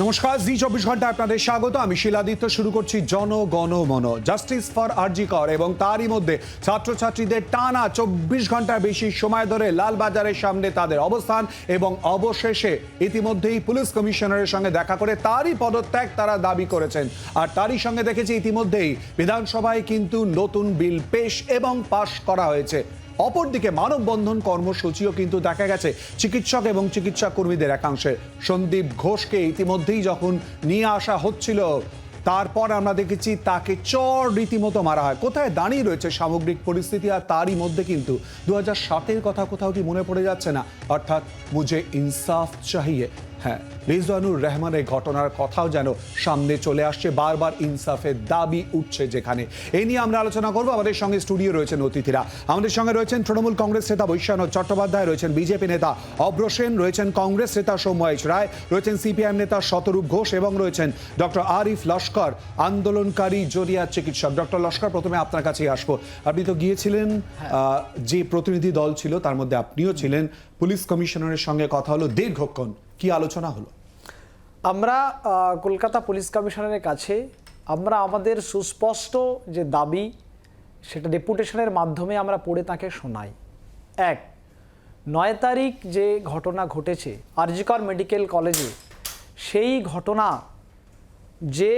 নমস্কার, জি 24 ঘন্টা আপনাদের স্বাগত। আমি শিলাদিত্য। শুরু করছি জনগণ মন। জাস্টিস ফর আরজি কর এবং তারই মধ্যে ছাত্রছাত্রীদের টানা 24 ঘন্টার বেশি সময় ধরে লালবাজারের সামনে তাদের অবস্থান এবং অবশেষে ইতিমধ্যেই পুলিশ কমিশনারের সঙ্গে দেখা করে তারই পদত্যাগ তারা দাবি করেছেন। আর তারই সঙ্গে দেখেছি ইতিমধ্যেই বিধানসভায় কিন্তু নতুন বিল পেশ এবং পাশ করা হয়েছে। অপরদিকে মানববন্ধন কর্মসূচিও কিন্তু দেখা গেছে চিকিৎসক এবং চিকিৎসা কর্মীদের একাংশের। সন্দীপ ঘোষকে ইতিমধ্যেই যখন নিয়ে আসা হচ্ছিল, তারপর আমরা দেখেছি তাকে চড় রীতিমতো মারা হয়। কোথায় দাঁড়িয়ে রয়েছে সামগ্রিক পরিস্থিতি? আর তারই মধ্যে কিন্তু 2007-এর কথা কোথাও কি মনে পড়ে যাচ্ছে না? অর্থাৎ মুঝে ইনসাফ চাহিয়ে। হ্যাঁ, রিজওয়ানুর রহমানের ঘটনার কথাও যেন সামনে চলে আসছে। বারবার ইনসাফের দাবি উঠছে যেখানে। এই নিয়ে আমরা আলোচনা করবো। আমাদের সঙ্গে স্টুডিও রয়েছেন অতিথিরা। আমাদের সঙ্গে রয়েছেন তৃণমূল কংগ্রেস নেতা বৈশ্যানন্দ চট্টোপাধ্যায়, রয়েছেন বিজেপি নেতা অভ্র সেন, রয়েছেন কংগ্রেস নেতা সৌম্য রায়, রয়েছেন সিপিআইএম নেতা শতরূপ ঘোষ এবং রয়েছেন ডক্টর আরিফ লস্কর, আন্দোলনকারী জরিয়া চিকিৎসক। ডক্টর লস্কর, প্রথমে আপনার কাছেই আসবো। আপনি তো গিয়েছিলেন, যে প্রতিনিধি দল ছিল তার মধ্যে আপনিও ছিলেন। পুলিশ কমিশনারের সঙ্গে কথা হলো দীর্ঘক্ষণ, কি আলোচনা হলো? আমরা কলকাতা পুলিশ কমিশনারের কাছে আমরা আমাদের সুস্পষ্ট যে দাবি সেটা ডেপুটেশনের মাধ্যমে আমরা পড়ে তাকে শোনাই। 9 তারিখ যে ঘটনা ঘটেছে আরজি কর মেডিকেল কলেজে, সেই ঘটনা যে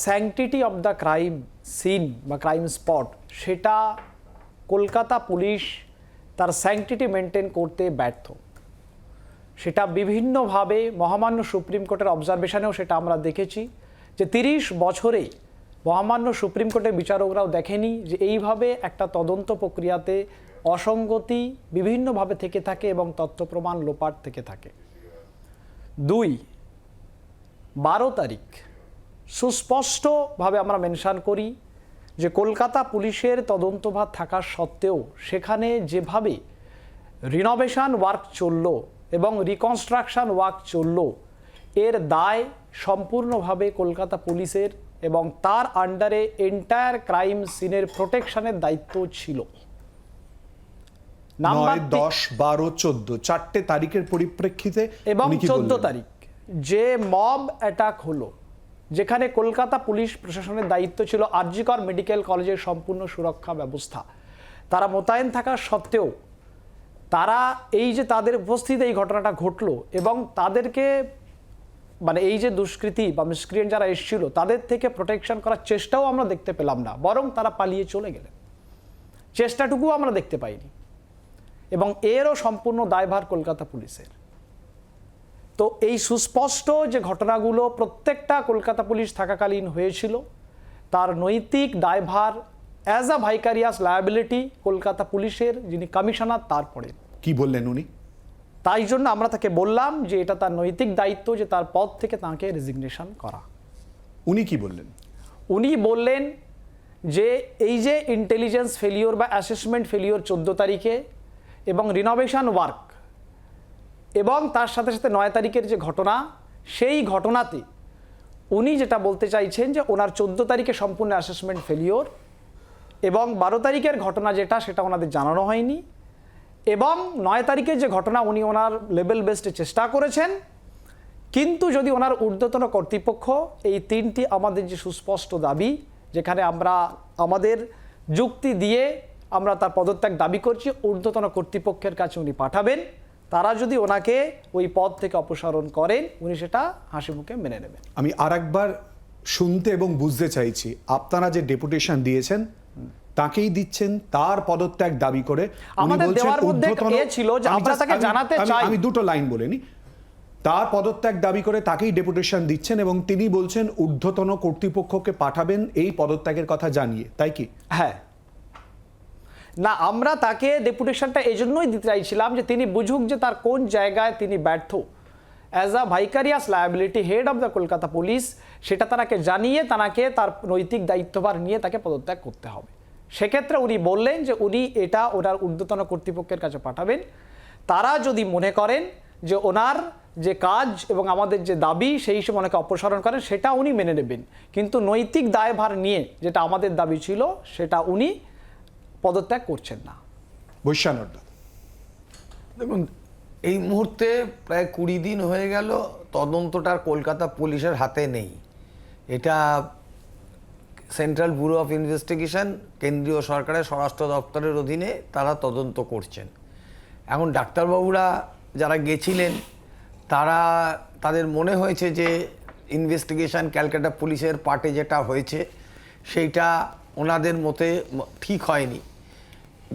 sanctity of the crime scene বা ক্রাইম স্পট, সেটা কলকাতা পুলিশ তার স্যাংটিটি মেনটেন করতে ব্যর্থ। সেটা বিভিন্নভাবে মহামান্য সুপ্রিম কোর্টের অবজারভেশনেও সেটা আমরা দেখেছি যে 30 বছরে মহামান্য সুপ্রিম কোর্টের বিচারকরাও দেখেনি যে এইভাবে একটা তদন্ত প্রক্রিয়াতে অসঙ্গতি বিভিন্নভাবে থেকে থাকে এবং তথ্য প্রমাণ লোপাট থেকে থাকে। 12 তারিখ সুস্পষ্টভাবে আমরা মেনশন করি যে কলকাতা পুলিশের তদন্তভার থাকা সত্ত্বেও সেখানে যেভাবে রিনোভেশন ওয়ার্ক চলল এবং রিকনস্ট্রাকশন ওয়ার্ক চলল, এর দায় সম্পূর্ণভাবে কলকাতা পুলিশের এবং তার আন্ডারে এন্টায়ার ক্রাইম সিনের প্রোটেকশনের দায়িত্ব ছিল। 9, 10, 12, 14 চারটে তারিখের পরিপ্রেক্ষিতে এবং 14 তারিখ যে মব অ্যাটাক হলো, যেখানে কলকাতা পুলিশ প্রশাসনের দায়িত্ব ছিল আরজি কর মেডিকেল কলেজের সম্পূর্ণ সুরক্ষা ব্যবস্থা, তারা মোতায়েন থাকা সত্ত্বেও তারা এই যে তাদের উপস্থিতিতে এই ঘটনাটা ঘটলো এবং তাদেরকে মানে এই যে দুষ্কৃতী বা মিসক্রিয়েন্ট যারা এসেছিল তাদের থেকে প্রোটেকশন করার চেষ্টাও আমরা দেখতে পেলাম না, বরং তারা পালিয়ে চলে গেলেন। চেষ্টাটুকুও আমরা দেখতে পাইনি এবং এরও সম্পূর্ণ দায়ভার কলকাতা পুলিশের। তো এই সুস্পষ্ট যে ঘটনাগুলো প্রত্যেকটা কলকাতা পুলিশ থাকাকালীন হয়েছিল, তার নৈতিক দায়ভার as a vicarious liability Kolkata পুলিশের যিনি কমিশনার তার পড়ে। কি বললেন উনি? তাই জন্য আমরা তাকে বললাম যে এটা তার নৈতিক দায়িত্ব যে তার পদ থেকে তাকে রেজিগনেশন করা। উনি কি বললেন? উনি বললেন যে এই যে ইন্টেলিজেন্স ফেলিওর বা অ্যাসেসমেন্ট ফেলিওর 14 তারিখে এবং রিনোভেশন ওয়ার্ক এবং তার সাথে সাথে 9 তারিখের যে ঘটনা, সেই ঘটনাতে উনি যেটা বলতে চাইছেন যে ওনার 14 তারিখে সম্পূর্ণ অ্যাসেসমেন্ট ফেলিওর এবং 12 তারিখের ঘটনা যেটা সেটা ওনাদের জানানো হয়নি এবং 9 তারিখের যে ঘটনা উনি ওনার লেভেল বেসডে চেষ্টা করেছেন, কিন্তু যদি ওনার ঊর্ধ্বতন কর্তৃপক্ষ এই 3টি আমাদের যে সুস্পষ্ট দাবি, যেখানে আমরা আমাদের যুক্তি দিয়ে আমরা তার পদত্যাগ দাবি করছি, ঊর্ধ্বতন কর্তৃপক্ষের কাছে উনি পাঠাবেন, তারা যদি ওনাকে ওই পদ থেকে অপসারণ করেন উনি সেটা হাসি মুখে মেনে নেবেন। আমি আরেকবার শুনতে এবং বুঝতে চাইছি, আপনারা যে ডেপুটেশন দিয়েছেন তাকেই দিচ্ছেন তার পদত্যাগ দাবি করে। আমাদের দেওয়ার মধ্যে এ ছিল যে আমরা তাকে জানাতে চাই, আমি দুটো লাইন বলেনি, তার পদত্যাগ দাবি করে তাকেই ডেপুটেশন দিচ্ছেন এবং তিনি বলছেন ঊর্ধ্বতন কর্তৃপক্ষকে পাঠাবেন এই পদত্যাগের কথা জানিয়ে, তাই কি? হ্যাঁ, না আমরা তাকে ডেপুটেশনটা এজন্যই দিতে চাইছিলাম যে তিনি বুঝুক যে তার কোন জায়গায় তিনি ব্যর্থ। As a vicarious liability head of the Kolkata police, সেটা তাকে জানিয়ে তাকে তার নৈতিক দায়িত্বভার নিয়ে তাকে পদত্যাগ করতে হবে। সেক্ষেত্রে উনি বললেন যে উনি এটা ওনার ঊর্ধ্বতন কর্তৃপক্ষের কাছে পাঠাবেন। তারা যদি মনে করেন যে ওনার যে কাজ এবং আমাদের যে দাবি সেই হিসেবে ওনাকে অপসারণ করেন, সেটা উনি মেনে নেবেন, কিন্তু নৈতিক দায়ভার নিয়ে যেটা আমাদের দাবি ছিল সেটা উনি পদত্যাগ করছেন না। বৈশ্যানন্দ, দেখুন এই মুহূর্তে প্রায় 20 দিন হয়ে গেল, তদন্তটা কলকাতা পুলিশের হাতে নেই। এটা সেন্ট্রাল ব্যুরো অফ ইনভেস্টিগেশন, কেন্দ্রীয় সরকারের স্বরাষ্ট্র দপ্তরের অধীনে তারা তদন্ত করছেন। এখন ডাক্তারবাবুরা যারা গেছিলেন তাদের মনে হয়েছে যে ইনভেস্টিগেশন ক্যালকাটা পুলিশের পার্টে যেটা হয়েছে সেইটা ওনাদের মতে ঠিক হয়নি।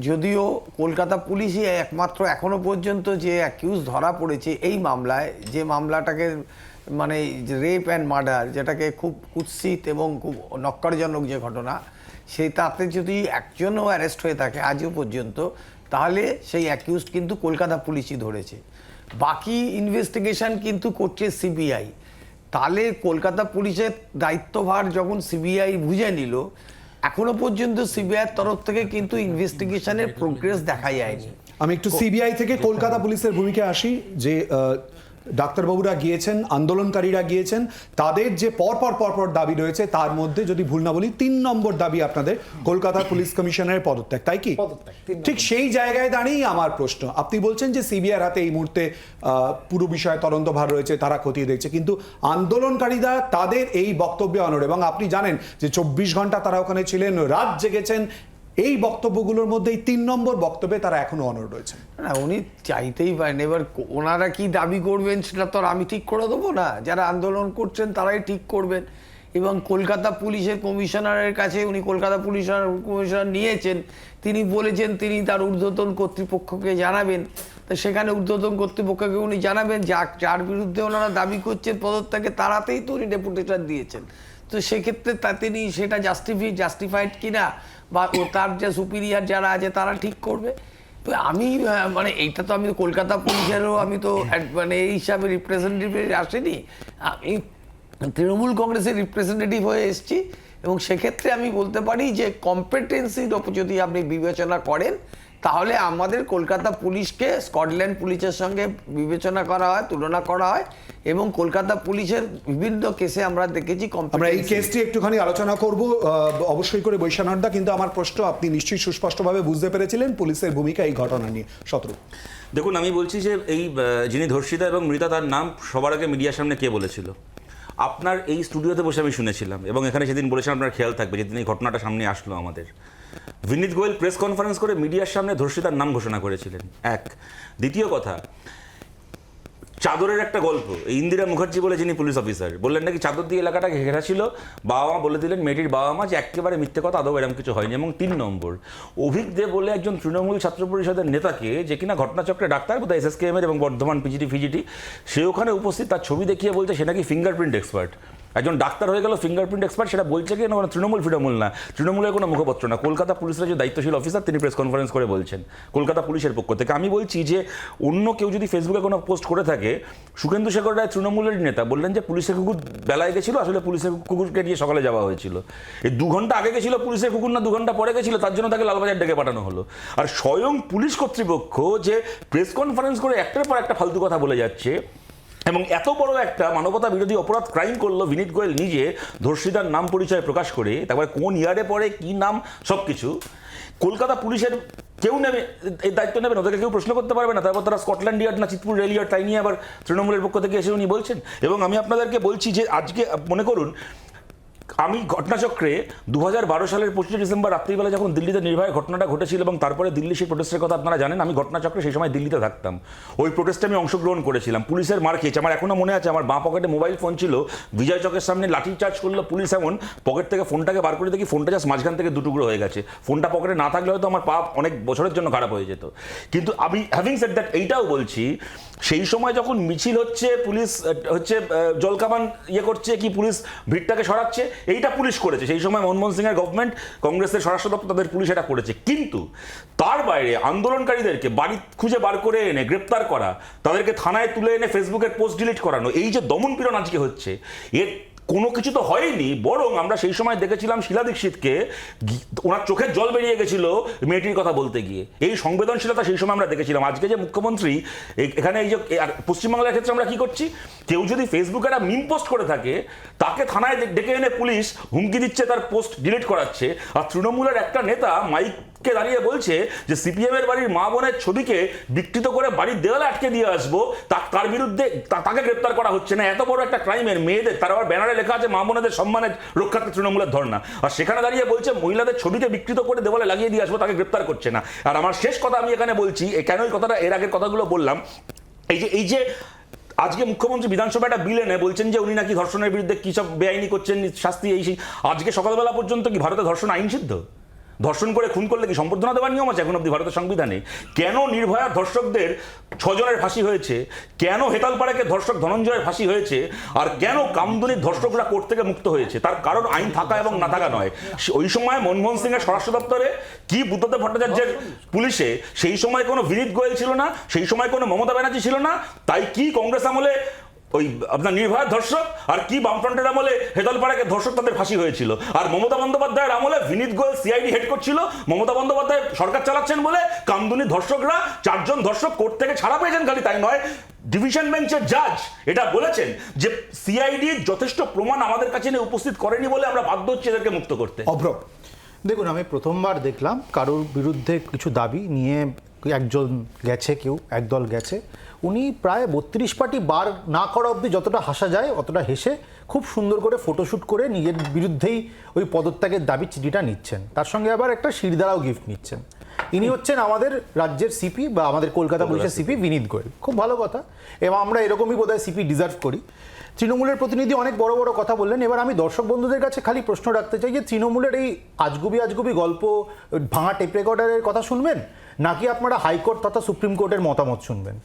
যদিও কলকাতা পুলিশই একমাত্র এখনো পর্যন্ত যে অ্যাকিউজ ধরা পড়েছে এই মামলায়, যে মামলাটাকে মানে রেপ অ্যান্ড মার্ডার, যেটাকে খুব কুৎসিত এবং খুব নক্কারজনক যে ঘটনা, সেই তাতে যদি একজনও অ্যারেস্ট হয়ে থাকে আজও পর্যন্ত, তাহলে সেই অ্যাকিউজ কিন্তু কলকাতা পুলিশই ধরেছে। বাকি ইনভেস্টিগেশন কিন্তু করছে সিবিআই। তাহলে কলকাতা পুলিশের দায়িত্বভার যখন সিবিআই বুঝে নিল, এখনো পর্যন্ত সিবিআইয়ের তরফ থেকে কিন্তু ইনভেস্টিগেশনের প্রোগ্রেস দেখা যায়নি। আমি একটু সিবিআই থেকে কলকাতা পুলিশের ভূমিকা আসি। যে ডাক্তারবাবুরা গিয়েছেন, আন্দোলনকারীরা গিয়েছেন, তাদের যে পরপর দাবি রয়েছে, তার মধ্যে যদি ভুল না বলি 3 নম্বর দাবি আপনাদের কলকাতা পুলিশ কমিশনারের পদত্যাগ, তাই কি? পদত্যাগ, 3 নম্বর। ঠিক সেই জায়গায় দাঁড়িয়েই আমার প্রশ্ন। আপনি বলছেন যে সিবিআইয়ের হাতে এই মুহূর্তে পুরো বিষয়ে তদন্তভার রয়েছে, তারা খতিয়ে দেখছে, কিন্তু আন্দোলনকারীরা তাদের এই বক্তব্যে অনড়, এবং আপনি জানেন যে 24 ঘন্টা তারা ওখানে ছিলেন, রাত জেগেছেন। এই বক্তব্যগুলোর মধ্যে এই 3 নম্বর বক্তব্যে তারা এখনো অনড় রয়েছে। না, উনি চাইতেই পারেন। এবার ওনারা কি দাবি করবেন সেটা তো আর আমি ঠিক করে দেবো না, যারা আন্দোলন করছেন তারাই ঠিক করবেন। এবং কলকাতা পুলিশের কমিশনারের কাছে উনি কলকাতা কমিশনার নিয়েছেন, তিনি বলেছেন তিনি তার ঊর্ধ্বতন কর্তৃপক্ষকে জানাবেন। তো সেখানে ঊর্ধ্বতন কর্তৃপক্ষকে উনি জানাবেন যার বিরুদ্ধে ওনারা দাবি করছেন পদত্যাগে, তারাতেই তো উনি ডেপুটেশন দিয়েছেন। তো সেক্ষেত্রে তিনি সেটা জাস্টিফাইড কিনা বা তার যে সুপিরিয়ার যারা আছে তারা ঠিক করবে। তো আমি মানে এইটা তো আমি কলকাতা পুলিশেরও আমি তো মানে এই হিসাবে রিপ্রেজেন্টেটিভ আসেনি, আমি তৃণমূল কংগ্রেসের রিপ্রেজেন্টেটিভ হয়ে এসেছি। এবং সেক্ষেত্রে আমি বলতে পারি যে কম্পিটেন্সির ওপর যদি আপনি বিবেচনা করেন, তাহলে আমাদের কলকাতা পুলিশকে স্কটল্যান্ড পুলিশের সঙ্গে বিবেচনা করা হয়, তুলনা করা হয়। এবং কলকাতা পুলিশের বিভিন্ন কেসে আমরা দেখেছি আমরা এই কেসটি একটুখানি আলোচনা করব অবশ্যই করে বৈশানর্দা, কিন্তু আমার প্রশ্ন আপনি নিশ্চয়ই সুস্পষ্টভাবে বুঝতে পেরেছিলেন পুলিশের ভূমিকা এই ঘটনা নিয়ে। শত্রু, দেখুন, আমি বলছি যে এই যিনি ধর্ষিতা এবং মৃতা, তার নাম সবার আগে মিডিয়ার সামনে কে বলেছিল? আপনার এই স্টুডিওতে বসে আমি শুনেছিলাম, এবং এখানে সেদিন বলেছিলাম, আপনার খেয়াল থাকবে যেদিন এই ঘটনাটা সামনে আসলো আমাদের, বিনীত গোয়েল প্রেস কনফারেন্স করে মিডিয়ার সামনে ধর্ষিতার নাম ঘোষণা করেছিলেন। এক। দ্বিতীয় কথা, চাদরের একটা গল্প, ইন্দিরা মুখার্জি বলে যিনি পুলিশ অফিসার, বললেন নাকি চাদর দিয়ে এলাকাটাকে ঘেরা ছিল, বাবা মা বলে দিলেন, মেয়েটির বাবা মা, যে একেবারে মিথ্যে কথা, আদৌ এরকম কিছু হয়নি। এবং 3 নম্বর, অভিক দে বলে একজন তৃণমূল ছাত্র পরিষদের নেতাকে, যে কিনা ঘটনাচক্রে ডাক্তার, বোধহয় SSKM এর এবং বর্ধমান পিজিটি, সে ওখানে উপস্থিত, তার ছবি দেখিয়ে বলছে সে নাকি ফিঙ্গারপ্রিন্ট এক্সপার্ট। একজন ডাক্তার হয়ে গেল ফিঙ্গারপ্রিন্ট এক্সপার্ট, সেটা বলছে কি না তৃণমূল ফিডামূল না, তৃণমূলের কোনো মুখপত্র না, কলকাতা পুলিশের যে দায়িত্বশীল অফিসার তিনি প্রেস কনফারেন্স করে বলছেন কলকাতা পুলিশের পক্ষ থেকে। আমি বলছি যে অন্য কেউ যদি ফেসবুকে কোনো পোস্ট করে থাকে, সুখেন্দু শেখর রায় তৃণমূলের নেতা বললেন যে পুলিশের কুকুর বেলায় গেছিল, আসলে পুলিশের কুকুরকে নিয়ে সকালে যাওয়া হয়েছিল। এই 2 ঘন্টা আগে গেছিল পুলিশের কুকুর, না 2 ঘন্টা পরে গেছিল, তার জন্য তাকে লালবাজার ডেকে পাঠানো হলো। আর স্বয়ং পুলিশ কর্তৃপক্ষ যে প্রেস কনফারেন্স করে একটার পর একটা ফালতু কথা বলে যাচ্ছে, এবং এত বড় একটা মানবতা বিরোধী অপরাধ ক্রাইম করলো বিনীত গোয়েল নিজে, ধর্ষিতার নাম পরিচয় প্রকাশ করে, তারপরে কোন ইয়ারে পরে কি নাম সব কিছু। কলকাতা পুলিশের কেউ নেবে এই দায়িত্ব নেবেন, ওদেরকে কেউ প্রশ্ন করতে পারবে না। তারপর তারা স্কটল্যান্ড ইয়ার্ড না চিতপুর রেল ইয়ার্ড, তাই নিয়ে আবার তৃণমূলের পক্ষ থেকে এসে উনি বলছেন। এবং আমি আপনাদেরকে বলছি যে আজকে মনে করুন, আমি ঘটনাচক্রে 2012 সালের 25 ডিসেম্বর রাত্রিবেলা যখন দিল্লিতে নির্ভয়া ঘটনাটা ঘটেছিল, এবং তারপরে দিল্লি সেই প্রোটেস্টের কথা আপনারা জানেন, আমি ঘটনাচক্রে সেই সময় দিল্লিতে থাকতাম, ওই প্রোটেস্টে আমি অংশগ্রহণ করেছিলাম। পুলিশের মার খেয়েছে, আমার এখনো মনে আছে, আমার বাঁ পকেটে মোবাইল ফোন ছিল, বিজয় চকের সামনে লাঠি চার্জ করলো পুলিশ, এমন পকেট থেকে ফোনটাকে বার করে দেখি ফোনটা জাস্ট মাঝখান থেকে 2 টুকরো হয়ে গেছে। ফোনটা পকেটে না থাকলে হয়তো আমার পা অনেক বছরের জন্য খারাপ হয়ে যেত। কিন্তু আমি হ্যাভিং সেড দ্যাট, এইটাও বলছি, সেই সময় যখন মিছিল হচ্ছে, পুলিশ হচ্ছে জলকামান করছে কি, পুলিশ ভিড়টাকে সরাচ্ছে, এইটা পুলিশ করেছে। সেই সময় মনমোহন সিং এর গভর্নমেন্ট, কংগ্রেসের স্বরাষ্ট্র দপ্তর, তাদের পুলিশ এটা করেছে। কিন্তু তার বাইরে আন্দোলনকারীদেরকে বাড়ি খুঁজে বার করে এনে গ্রেপ্তার করা, তাদেরকে থানায় তুলে এনে ফেসবুকের পোস্ট ডিলিট করানো, এই যে দমনপীড়ন আজকে হচ্ছে, এর কোনো কিছু তো হয়নি। বরং আমরা সেই সময় দেখেছিলাম শিলা দীক্ষিতকে, ওনার চোখের জল বেরিয়ে গেছিল মেয়েটির কথা বলতে গিয়ে, এই সংবেদনশীলতা সেই সময় আমরা দেখেছিলাম। আজকে যে মুখ্যমন্ত্রী এখানে, এই যে পশ্চিমবাংলার ক্ষেত্রে আমরা কি করছি, কেউ যদি ফেসবুকে একটা মিম পোস্ট করে থাকে, তাকে থানায় ডেকে এনে পুলিশ হুমকি দিচ্ছে, তার পোস্ট ডিলিট করাচ্ছে। আর তৃণমূলের একটা নেতা মাইক কে দাঁড়িয়ে বলছে যে সিপিএম এর বাড়ির মা বোনের ছবিকে বিকৃত করে বাড়ির দেওয়ালে আটকে দিয়ে আসবো, তার বিরুদ্ধে তাকে গ্রেপ্তার করা হচ্ছে না। এত বড় একটা ক্রাইমের মেয়েদের, তার আবার ব্যানারে লেখা আছে মা বোনেদের সম্মানের রক্ষার্থে তৃণমূলের ধর্ণা, আর সেখানে দাঁড়িয়ে বলছে মহিলাদের ছবিকে বিকৃত করে দেওয়ালে লাগিয়ে দিয়ে আসবো, তাকে গ্রেপ্তার করছে না। আর আমার শেষ কথা আমি এখানে বলছি, কেন এই কথাটা এর আগের কথাগুলো বললাম, এই যে আজকে মুখ্যমন্ত্রী বিধানসভা একটা বিল এনে বলছেন যে উনি নাকি ধর্ষণের বিরুদ্ধে কি সব বেআইনি করছেন, শাস্তি এই সেই। আজকে সকালবেলা পর্যন্ত কি ভারতে ধর্ষণ আইন সিদ্ধ? ধর্ষণ করে খুন করলে কি সম্বর্ধনা দেওয়ার নিয়ম আছে এখন অব্দি ভারতের সংবিধানে? কেন নির্ভয়া ধর্ষকদের 6 জনের ফাঁসি হয়েছে? কেন হেতালপাড়াকে ধর্ষক ধনঞ্জয়ের ফাঁসি হয়েছে? আর কেন কামদুনির ধর্ষকরা কোর্ট থেকে মুক্ত হয়েছে? তার কারণ আইন থাকা এবং না থাকা নয়। ওই সময় মনমোহন সিং এর স্বরাষ্ট্র দপ্তরে কি বুদ্ধদেব ভট্টাচার্যের পুলিশে সেই সময় কোনো বিনীত গোয়েল ছিল না, সেই সময় কোনো মমতা ব্যানার্জি ছিল না, তাই কি কংগ্রেস আমলে ওই আপনার নির্ভয়া ধর্ষক, আর কি বামফ্রন্টের আমলে হেতালপাড়াকে ধর্ষক তাদের ফাঁসি হয়েছিল। আর মমতা বন্দ্যোপাধ্যায়ের আমলে বিনীত গোয়েল সিআইডি হেড করছিল, মমতা বন্দ্যোপাধ্যায় সরকার চালাচ্ছেন বলে কামদুনি ধর্ষকরা 4 জন ধর্ষক কোর্ট থেকে ছাড়া পেয়েছেন। খালি তাই নয়, ডিভিশন বেঞ্চের জাজ এটা বলেছেন যে সিআইডি যথেষ্ট প্রমাণ আমাদের কাছে নিয়ে উপস্থিত করেনি বলে আমরা বাধ্য হচ্ছি এদেরকে মুক্ত করতে। অভ্র, দেখুন, আমি প্রথমবার দেখলাম কারোর বিরুদ্ধে কিছু দাবি নিয়ে একজন গেছে, কেউ একদল গেছে, উনি প্রায় 32 পার্টি বার না করা অবধি যতটা হাসা যায় অতটা হেসে খুব সুন্দর করে ফটোশ্যুট করে নিজের বিরুদ্ধেই ওই পদত্যাগের দাবি চিঠিটা নিচ্ছেন, তার সঙ্গে আবার একটা শিরদাঁড়াও গিফট নিচ্ছেন। ইনি হচ্ছেন আমাদের রাজ্যের সিপি বা আমাদের কলকাতা পুলিশের সিপি বিনীত গোয়েল। খুব ভালো কথা, এবং আমরা এরকমই বোধহয় সিপি ডিজার্ভ করি। তৃণমূলের প্রতিনিধি অনেক বড় বড় কথা বললেন। এবার আমি দর্শক বন্ধুদের কাছে খালি প্রশ্ন রাখতে চাই যে তৃণমূলের এই আজগুবি গল্প, ভাঙা টেপ রেকর্ডারের কথা শুনবেন, নাকি আপনারা হাইকোর্ট তথা সুপ্রিম কোর্টের মতামত শুনবেন?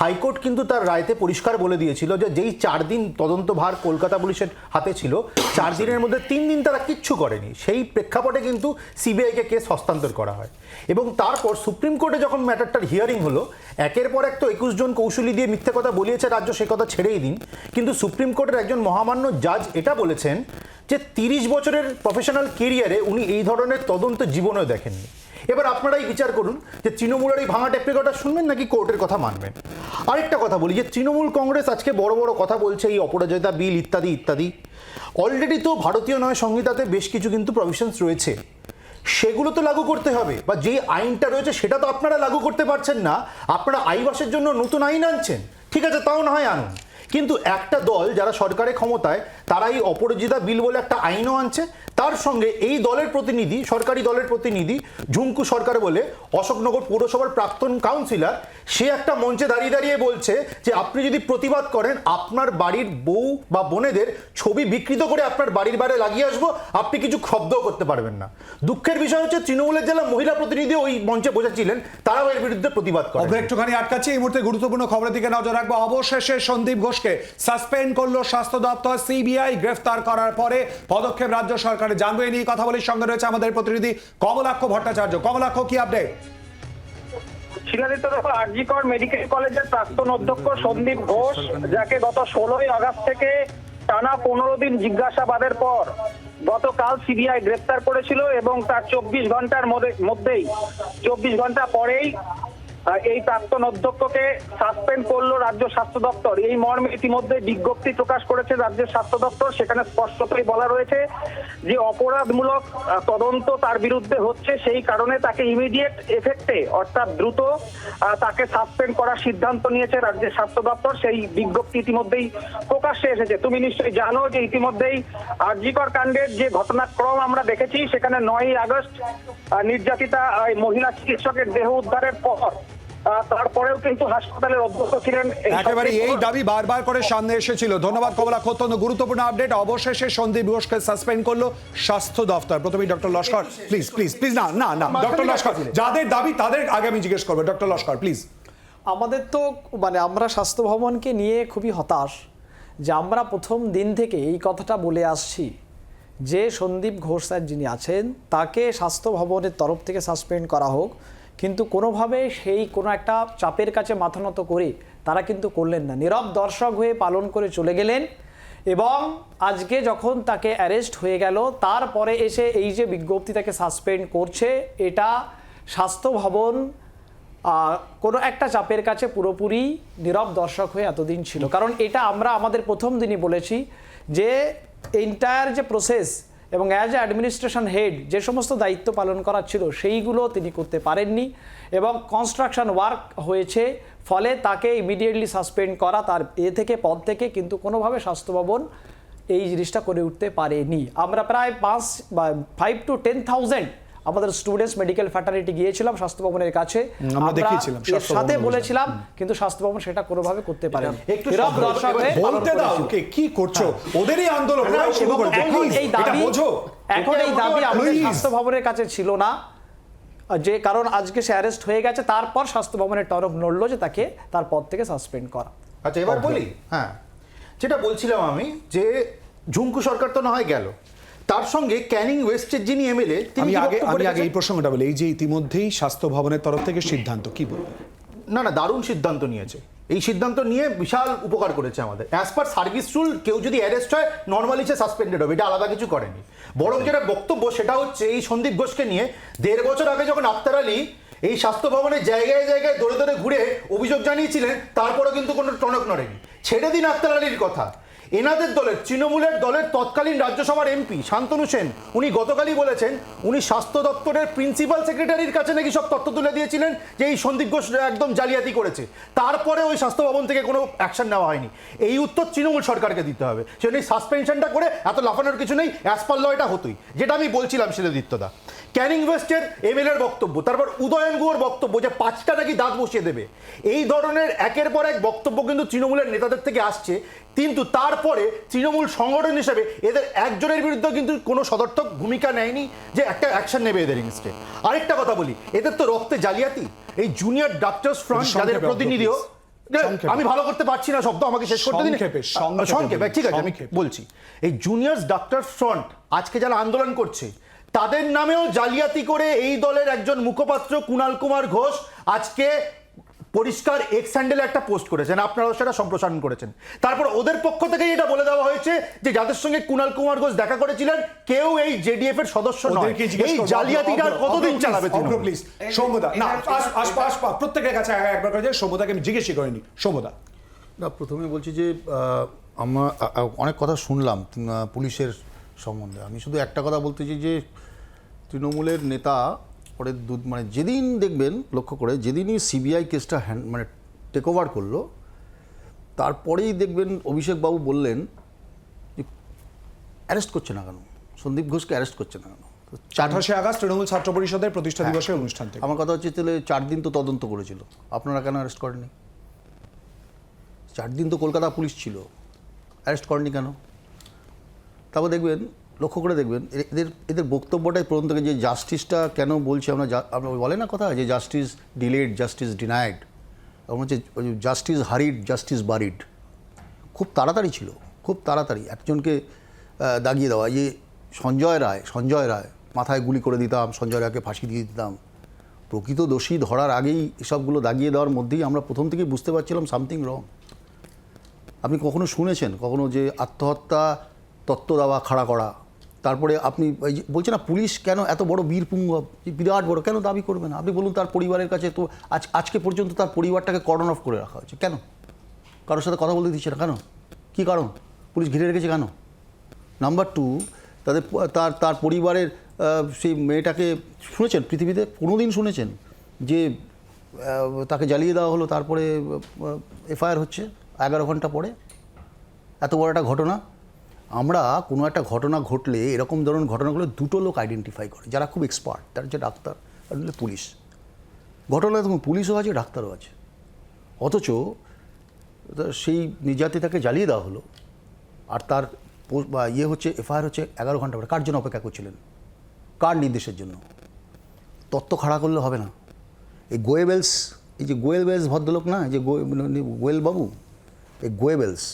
হাইকোর্ট কিন্তু তার রায়তে পরিষ্কার বলে দিয়েছিল যে যেই 4 দিন তদন্তভার কলকাতা পুলিশের হাতে ছিল, 4 দিনের মধ্যে 3 দিন তারা কিচ্ছু করেনি। সেই প্রেক্ষাপটে কিন্তু সিবিআইকে কেস হস্তান্তর করা হয়, এবং তারপর সুপ্রিম কোর্টে যখন ম্যাটারটার হিয়ারিং হলো, একের পর এক তো 21 জন কৌশলী দিয়ে মিথ্যে কথা বলিয়েছে রাজ্য, সে কথা ছেড়েই দিন, কিন্তু সুপ্রিম কোর্টের একজন মহামান্য জাজ এটা বলেছেন যে 30 বছরের প্রফেশনাল কেরিয়ারে উনি এই ধরনের তদন্ত জীবনেও দেখেননি। এবার আপনারাই বিচার করুন যে তৃণমূলের এই ভাঙা টেপ রেকর্ডার শুনবেন নাকি কোর্টের কথা মানবেন। আরেকটা কথা বলি, যে তৃণমূল কংগ্রেস আজকে বড় বড় কথা বলছে, এই অপরাজিতা বিল ইত্যাদি ইত্যাদি। অলরেডি তো ভারতীয় ন্যায় সংহিতাতে বেশ কিছু কিন্তু প্রভিশনস রয়েছে, সেগুলো তো লাগু করতে হবে, বা যেই আইনটা রয়েছে সেটা তো আপনারা লাগু করতে পারছেন না। আপনারা আইবাসের জন্য নতুন আইন আনছেন, ঠিক আছে, তাও না হয় আনুন, কিন্তু একটা দল যারা সরকারের ক্ষমতায় তারা এই অপরাজিতা বিল বলে একটা আইনও আনছে, তার সঙ্গে এই দলের প্রতিনিধি, সরকারি দলের প্রতিনিধি ঝুঙ্কু সরকার বলে অশোকনগর পৌরসভার প্রাক্তন কাউন্সিলর, সে একটা মঞ্চে দাঁড়িয়ে দাঁড়িয়ে বলছে যে আপনি যদি প্রতিবাদ করেন, আপনার বাড়ির বউ বা বোনেদের ছবি বিকৃত করে আপনার বাড়ির বাইরে লাগিয়ে আসবো, আপনি কিছু শব্দও করতে পারবেন না। দুঃখের বিষয় হচ্ছে তৃণমূলের যারা মহিলা প্রতিনিধি ওই মঞ্চে বসেছিলেন, তারাও এর বিরুদ্ধে প্রতিবাদ করেন। একটুখানি আটকাচ্ছি, এই মুহূর্তে গুরুত্বপূর্ণ খবরের দিকে নজর রাখবো। অবশেষে সন্দীপ ঘোষকে সাসপেন্ড করলো স্বাস্থ্য দপ্তর, সিবিআই গ্রেফতার করার পরে পদক্ষেপ রাজ্য সরকারের। জানবো এই নিয়ে কথা বলার সঙ্গে রয়েছে আমাদের প্রতিনিধি কমলাক্ষ ভট্টাচার্য। কমলাক্ষ, কি আপডেট? শিলাদিত্য, দেখো, আরজি কর মেডিকেল কলেজের প্রাক্তন অধ্যক্ষ সন্দীপ ঘোষ, যাকে গত 16ই আগস্ট থেকে টানা 15 দিন জিজ্ঞাসাবাদের পর গতকাল সিবিআই গ্রেপ্তার করেছিল, এবং তার 24 ঘন্টার মধ্যেই 24 ঘন্টা পরেই এই প্রাক্তন অধ্যক্ষকে সাসপেন্ড করলো রাজ্য স্বাস্থ্য দপ্তর। এই মর্মে ইতিমধ্যে বিজ্ঞপ্তি প্রকাশ করেছে রাজ্যের স্বাস্থ্য দপ্তর। সেখানে স্পষ্টতই বলা রয়েছে যে অপরাধমূলক তদন্ত তার বিরুদ্ধে হচ্ছে, সেই কারণে তাকে ইমিডিয়েট এফেক্টে অর্থাৎ দ্রুত তাকে সাসপেন্ড করার সিদ্ধান্ত নিয়েছে রাজ্যের স্বাস্থ্য দপ্তর। সেই বিজ্ঞপ্তি ইতিমধ্যেই প্রকাশ্যে এসেছে। তুমি নিশ্চয়ই জানো যে ইতিমধ্যেই আরজি কর কাণ্ডের যে ঘটনাক্রম আমরা দেখেছি, সেখানে 9ই আগস্ট নির্যাতিতা মহিলা চিকিৎসকের দেহ উদ্ধারের পর তারপরেও কিন্তু হাসপাতালের অধ্যক্ষ ছিলেন। একেবারে এই দাবি বারবার করে সামনে এসেছিল। ধন্যবাদ কমলাক্ষ, অত্যন্ত গুরুত্বপূর্ণ আপডেট। অবশেষে সন্দীপ ঘোষকে সাসপেন্ড করলো স্বাস্থ্য দপ্তর। প্রথমেই doctor Laskar, please please please, না না না, ডক্টর লস্কর, যাদের দাবি তাদের আগে আমি জিজ্ঞেস করবো। Doctor Laskar, please. আমাদের তো আমরা স্বাস্থ্য ভবনকে নিয়ে খুবই হতাশ যে আমরা প্রথম দিন থেকে এই কথাটা বলে আসছি যে সন্দীপ ঘোষ স্যার যিনি আছেন, তাকে স্বাস্থ্য ভবনের তরফ থেকে সাসপেন্ড করা হোক, কিন্তু কোনোভাবে সেই কোনো একটা চাপের কাছে মাথা নত করে তারা কিন্তু করলেন না। নীরব দর্শক হয়ে পালন করে চলে গেলেন, এবং আজকে যখন তাকে অ্যারেস্ট হয়ে গেল, তারপরে এসে এই যে বিজ্ঞপ্তি তাকে সাসপেন্ড করছে, এটা স্বাস্থ্য ভবন কোনো একটা চাপের কাছে পুরোপুরি নীরব দর্শক হয়ে এতদিন ছিল। কারণ এটা আমরা আমাদের প্রথম দিনই বলেছি যে এন্টায়ার যে প্রসেস এবং অ্যাজ এ অ্যাডমিনিস্ট্রেশন হেড যে সমস্ত দায়িত্ব পালন করার ছিল সেইগুলো তিনি করতে পারেননি এবং কনস্ট্রাকশন ওয়ার্ক হয়েছে, ফলে তাকে ইমিডিয়েটলি সাসপেন্ড করা তার পদ থেকে, কিন্তু কোনোভাবে স্বাস্থ্য ভবন এই জিনিসটা করে উঠতে পারেনি। আমরা প্রায় 5 to 10,000 আমাদের স্টুডেন্টস মেডিকেল ফ্যাটার্নিটি গিয়েছিলাম স্বাস্থ্য ভবনের কাছে, আমরা দেখিয়েছিলাম এর স্বাস্থ্য সাথে ভবনের বলেছিলাম, কিন্তু স্বাস্থ্য ভবন সেটা কোনোভাবে করতে পারেনি। একটু নীরব শব্দ- দর্শক হয়ে পালন বলতে দাও করেছিল। কে কি করছো, ওদেরই আন্দোলন, ওরাই শুরু এবং করেছে। এখন Please, এই এটা দাবি বোঝো। এখন এই দাবি আমাদের Please. স্বাস্থ্য ভবনের কাছে ছিল না, যে কারণ আজকে সে অ্যারেস্ট হয়ে গেছে, তারপর স্বাস্থ্য ভবনের টনক নড়লো যে তাকে তার পদ থেকে সাসপেন্ড করা। আচ্ছা এবার বলি, হ্যাঁ যেটা বলছিলাম আমি, যে ঝুঙ্কু সরকার তো না হয় গেল, তার সঙ্গে ক্যানিং ওয়েস্টের যিনি এমএলএ, আমি আগে এই প্রসঙ্গটা বলি, এই যে ইতিমধ্যেই স্বাস্থ্য ভবনের তরফ থেকে সিদ্ধান্ত, কি বলবেন? না দারুণ সিদ্ধান্ত নিয়েছে। এই সিদ্ধান্ত নিয়ে বিশাল উপকার করেছে আমাদের। অ্যাজ পার সার্ভিস রুল কেউ যদি অ্যারেস্ট হয় নর্মালি সে সাসপেন্ডেড হবে, এটা আলাদা কিছু করেনি। বরং যেটা বক্তব্য সেটা হচ্ছে এই সন্দীপ ঘোষকে নিয়ে 1.5 বছর আগে যখন আক্তার আলী এই স্বাস্থ্য ভবনের জায়গায় জায়গায় দৌড়ে দৌড়ে ঘুরে অভিযোগ জানিয়েছিলেন, তারপরে কিন্তু কোনো টনক নড়েনি। ছেড়ে দিন আক্তার আলীর কথা, এনাদের দলের তৃণমূলের দলের তৎকালীন রাজ্যসভার এমপি শান্তনু সেন উনি গতকালই বলেছেন উনি স্বাস্থ্য দপ্তরের প্রিন্সিপাল সেক্রেটারির কাছে নাকি সব তথ্য তুলে দিয়েছিলেন যে এই সন্দীপ ঘোষ একদম জালিয়াতি করেছে, তারপরে ওই স্বাস্থ্য ভবন থেকে কোনো অ্যাকশন নেওয়া হয়নি। এই উত্তর তৃণমূল সরকারকে দিতে হবে। সেজন্য সাসপেনশনটা করে এত লাফানোর কিছু নেই, অ্যাজ পার ল এটা হতোই, যেটা আমি বলছিলাম শিলাদিত্যদা। ক্যানিং ওয়েস্টের এমএলএর বক্তব্য, তারপর উদয়ন গুহর বক্তব্য যে 5টা নাকি দাঁত বসিয়ে দেবে, এই ধরনের একের পর এক বক্তব্য কিন্তু তৃণমূলের নেতাদের থেকে আসছে। কিন্তু তারপরে তৃণমূল সংগঠন হিসেবে এদের একজনের বিরুদ্ধে কিন্তু কোনো সদর্থক ভূমিকা নেয়নি যে একটা অ্যাকশন নেবে এদের এগেইনস্টে। আরেকটা কথা বলি, এদের তো রক্তে জালিয়াতি। এই জুনিয়র ডাক্তার্স ফ্রন্ট যাদের প্রতিনিধিও, আমি ভালো করতে পারছি না শব্দ, আমাকে শেষ করতে দিন। সংক্ষেপে ঠিক আছে আমি বলছি, এই জুনিয়র ডাক্তার্স ফ্রন্ট আজকে যারা আন্দোলন করছে তাদের নামেও জালিয়াতি করে এই দলের একজন মুখপাত্র কুণাল কুমার ঘোষ আজকে পরিষ্কার এক্স হ্যান্ডেলে একটা পোস্ট করেছেন, আপনারাও সেটা সম্প্রসারণ করেছেন। তারপর ওদের পক্ষ থেকে এটা বলে দেওয়া হয়েছে যে যাদের সঙ্গে কুণাল কুমার ঘোষ দেখা করেছিলেন কেউ এই জেডিএফ এর সদস্য নয়। এই জালিয়াতিটা কতদিন চালাবে তৃণমূল? প্লিজ সৌম্যদা, না প্রত্যেকের কাছে একবার করে যায়, সৌম্যদাকে আমি জিজ্ঞেসই করিনি। সৌম্যদা, না প্রথমে বলছি যে আমরা অনেক কথা শুনলাম পুলিশের সম্বন্ধে। আমি শুধু একটা কথা বলতে চাই যে তৃণমূলের নেতা পরে মানে যেদিন দেখবেন লক্ষ্য করে, যেদিনই সিবিআই কেসটা মানে টেক ওভার করলো, তারপরেই দেখবেন অভিষেকবাবু বললেন যে অ্যারেস্ট করছে না কেন, সন্দীপ ঘোষকে অ্যারেস্ট করছে না কেন। 28শে আগস্ট তৃণমূল ছাত্র পরিষদের প্রতিষ্ঠা দিবসের অনুষ্ঠান থেকে। আমার কথা হচ্ছে তাহলে 4 দিন তো তদন্ত করেছিল, আপনারা কেন অ্যারেস্ট করেননি? 4 দিন তো কলকাতা পুলিশ ছিল, অ্যারেস্ট করেনি কেন? তারপর দেখবেন, লক্ষ্য করে দেখবেন এদের বক্তব্যটাই প্রথম থেকে, যে জাস্টিসটা কেন বলছি আমরা বলে না কথা যে জাস্টিস ডিলেড, জাস্টিস ডিনাইড, এবং হচ্ছে জাস্টিস হারিড, জাস্টিস বারিড। খুব তাড়াতাড়ি ছিল, খুব তাড়াতাড়ি একজনকে দাগিয়ে দেওয়া। যে সঞ্জয় রায় মাথায় গুলি করে দিতাম, সঞ্জয় রায়কে ফাঁসি দিয়ে দিতাম, প্রকৃত দোষী ধরার আগেই এসবগুলো দাগিয়ে দেওয়ার মধ্যেই আমরা প্রথম থেকেই বুঝতে পারছিলাম সামথিং রং। আপনি কখনো শুনেছেন কখনো যে আত্মহত্যা তত্ত্ব দেওয়া খাড়া করা? তারপরে আপনি বলছেন না পুলিশ কেন এত বড় বীরপুঙ্গব, বিরাট বড়, কেন দাবি করবে না? আপনি বলুন তার পরিবারের কাছে তো আজকে পর্যন্ত তার পরিবারটাকে কর্ডন অফ করে রাখা হয়েছে কেন? কারোর সাথে কথা বলতে দিচ্ছে না কেন? কী কারণ? পুলিশ ঘিরে রেখেছে কেন? নাম্বার 2, তার পরিবারের সেই মেয়েটাকে শুনেছেন পৃথিবীতে কোনোদিন শুনেছেন যে তাকে জ্বালিয়ে দেওয়া হলো, তারপরে এফআইআর হচ্ছে 11 ঘন্টা পরে? এত বড় একটা ঘটনা। আমরা কোনো একটা ঘটনা ঘটলে এরকম ধরনের ঘটনাগুলো 2টো লোক আইডেন্টিফাই করে যারা খুব এক্সপার্ট, তার হচ্ছে ডাক্তার আর হচ্ছে পুলিশ। ঘটনা তখন পুলিশও আছে, ডাক্তারও আছে, অথচ সেই নির্যাতিতাকে জ্বালিয়ে দেওয়া হলো আর তার হচ্ছে এফআইআর হচ্ছে 11 ঘন্টা পরে। কার জন্য অপেক্ষা করছিলেন? কার নির্দেশের জন্য? তত্ত্ব খাড়া করলে হবে না। এই গোয়েবেলস, এই যে গোয়েবেলস ভদ্রলোক না, যে গোয়েল বাবু, এই গোয়েবেলস